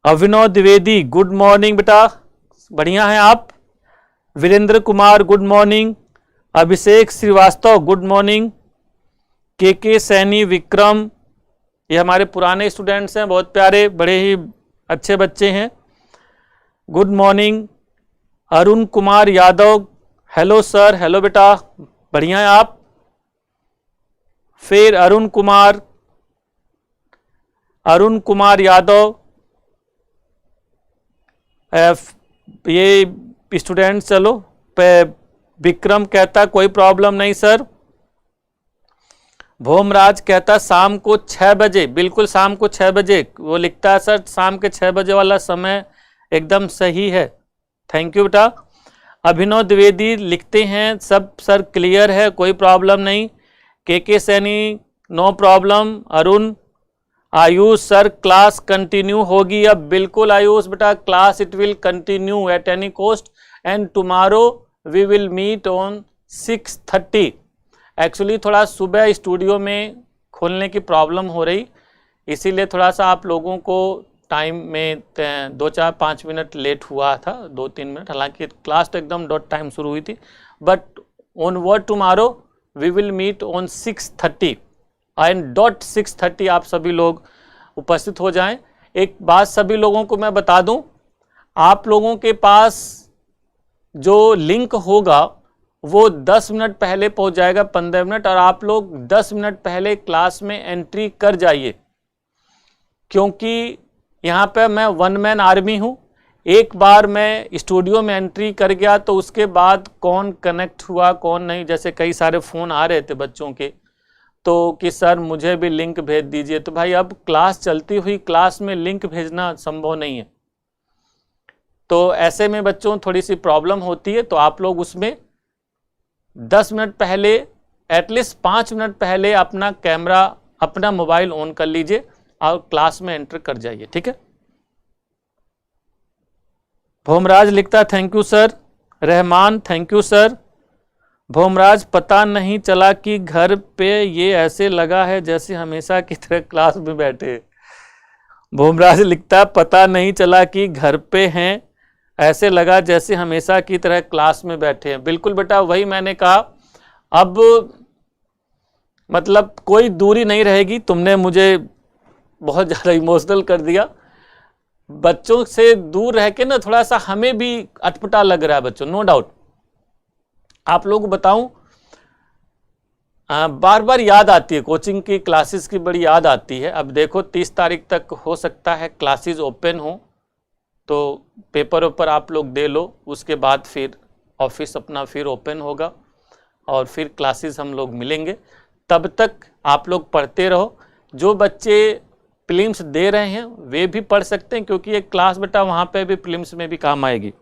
Abhinav Dwivedi good morning बेटा, बढ़िया हैं आप। वीरेंद्र कुमार गुड मॉर्निंग, अभिषेक श्रीवास्तव गुड मॉर्निंग, के सैनी, विक्रम, ये हमारे पुराने स्टूडेंट्स हैं, बहुत प्यारे, बड़े ही अच्छे बच्चे हैं, good morning. Arun Kumar Yadav, hello sir, hello बेटा, बढ़िया है आप। फिर अरुण कुमार यादव, ये स्टूडेंट, चलो विक्रम कहता कोई प्रॉब्लम नहीं सर। भोमराज कहता शाम को 6 बजे, बिल्कुल शाम को 6 बजे, वो लिखता है सर शाम के 6 बजे वाला समय एकदम सही है, थैंक यू बेटा। अभिनव द्विवेदी लिखते हैं सब सर क्लियर है, कोई प्रॉब्लम नहीं। K Saini no problem. Arun, Ayush sir class continue होगी अब, बिल्कुल आयुष बेटा, class it will continue at any cost, and tomorrow we will meet on 6:30। Actually थोड़ा सुबह स्टूडियो में खोलने की प्रॉब्लम हो रही, इसीलिए थोड़ा सा आप लोगों को टाइम में 2-4-5 मिनट लेट हुआ था, 2-3 मिनट। हालांकि क्लास तो एकदम डॉट टाइम शुरू हुई थी, but onward tomorrow we will meet on 6:30 and dot 6:30 आप सभी लोग उपस्थित हो जाएं। एक बात सभी लोगों को मैं बता दूं, आप लोगों के पास जो लिंक होगा वो 10 मिनट पहले पहुंच जाएगा, 15 मिनट, और आप लोग 10 मिनट पहले क्लास में एंट्री कर जाइए, क्योंकि यहाँ पे मैं 1 मैन आर्मी हूँ। एक बार मैं स्टूडियो में एंट्री कर गया तो उसके बाद कौन कनेक्ट हुआ कौन नहीं, जैसे कई सारे फ़ोन आ रहे थे बच्चों के, तो कि सर मुझे भी लिंक भेज दीजिए। तो भाई अब क्लास चलती हुई क्लास में लिंक भेजना संभव नहीं है, तो ऐसे में बच्चों थोड़ी सी प्रॉब्लम होती है। तो आप लोग उसमें 10 मिनट पहले, एटलीस्ट 5 मिनट पहले अपना कैमरा, अपना मोबाइल ऑन कर लीजिए और क्लास में एंटर कर जाइए, ठीक है। भोमराज लिखता thank you sir. Rahman thank you sir. Bhomraj पता नहीं चला कि घर पे ये ऐसे लगा है जैसे हमेशा की तरह क्लास में बैठे। भोमराज लिखता पता नहीं चला कि घर पे हैं, ऐसे लगा जैसे हमेशा की तरह क्लास में बैठे हैं। बिल्कुल बेटा, वही मैंने कहा, अब मतलब कोई दूरी नहीं रहेगी। तुमने मुझे बहुत ज़्यादा इमोशनल कर दिया। बच्चों से दूर रह के ना थोड़ा सा हमें भी अटपटा लग रहा है बच्चों, नो डाउट। आप लोगों को बताऊं, बार बार याद आती है, कोचिंग की क्लासेस की बड़ी याद आती है। अब देखो 30 तारीख तक हो सकता है क्लासेस ओपन हो, तो पेपर ऊपर आप लोग दे लो, उसके बाद फिर ऑफिस अपना फिर ओपन होगा और फिर क्लासेस हम लोग मिलेंगे। तब तक आप लोग पढ़ते रहो। जो बच्चे प्रीलिम्स दे रहे हैं वे भी पढ़ सकते हैं, क्योंकि एक क्लास बेटा वहाँ पे भी प्रीलिम्स में भी काम आएगी।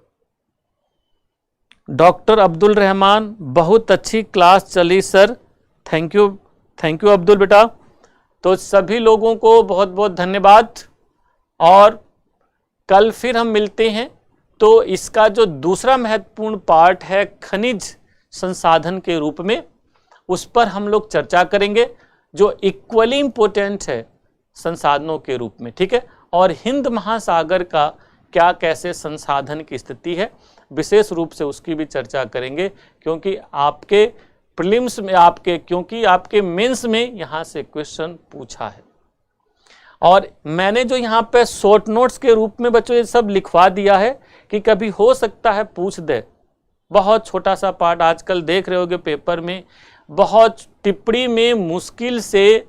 डॉक्टर अब्दुल रहमान, बहुत अच्छी क्लास चली सर, थैंक यू अब्दुल बेटा। तो सभी लोगों को बहुत बहुत धन्यवाद, और कल फिर हम मिलते हैं। तो इसका जो दूसरा महत्वपूर्ण पार्ट है खनिज संसाधन के रूप में, उस पर हम लोग चर्चा करेंगे, जो इक्वली इंपॉर्टेंट है संसाधनों के रूप में, ठीक है। और हिंद महासागर का क्या कैसे संसाधन की स्थिति है, विशेष रूप से उसकी भी चर्चा करेंगे, क्योंकि आपके प्रीलिम्स में क्योंकि आपके मेंस में यहाँ से क्वेश्चन पूछा है। और मैंने जो यहाँ पे शॉर्ट नोट्स के रूप में बच्चों ये सब लिखवा दिया है कि कभी हो सकता है पूछ दे। बहुत छोटा सा पार्ट, आजकल देख रहे होगे पेपर में बहुत टिप्पणी में मुश्किल से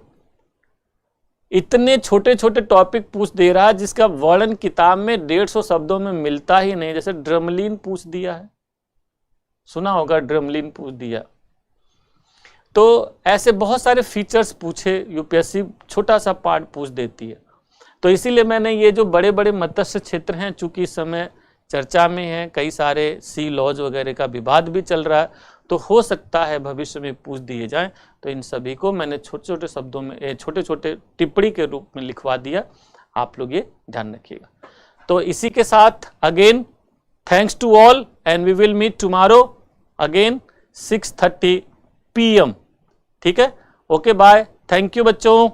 इतने छोटे छोटे टॉपिक पूछ दे रहा है जिसका वर्णन किताब में 150 शब्दों में मिलता ही नहीं। जैसे ड्रमलिन पूछ दिया है, सुना होगा, ड्रमलिन पूछ दिया। तो ऐसे बहुत सारे फीचर्स पूछे यूपीएससी, छोटा सा पार्ट पूछ देती है। तो इसीलिए मैंने ये जो बड़े बड़े मत्स्य क्षेत्र हैं, चूंकि इस समय चर्चा में है, कई सारे सी लॉज वगैरह का विवाद भी चल रहा है, तो हो सकता है भविष्य में पूछ दिए जाएं। तो इन सभी को मैंने छोटे छोटे शब्दों में, छोटे छोटे टिप्पणी के रूप में लिखवा दिया, आप लोग ये ध्यान रखिएगा। तो इसी के साथ again thanks to all and we will meet tomorrow again 6:30 PM, ठीक है। ओके बाय, थैंक यू बच्चों।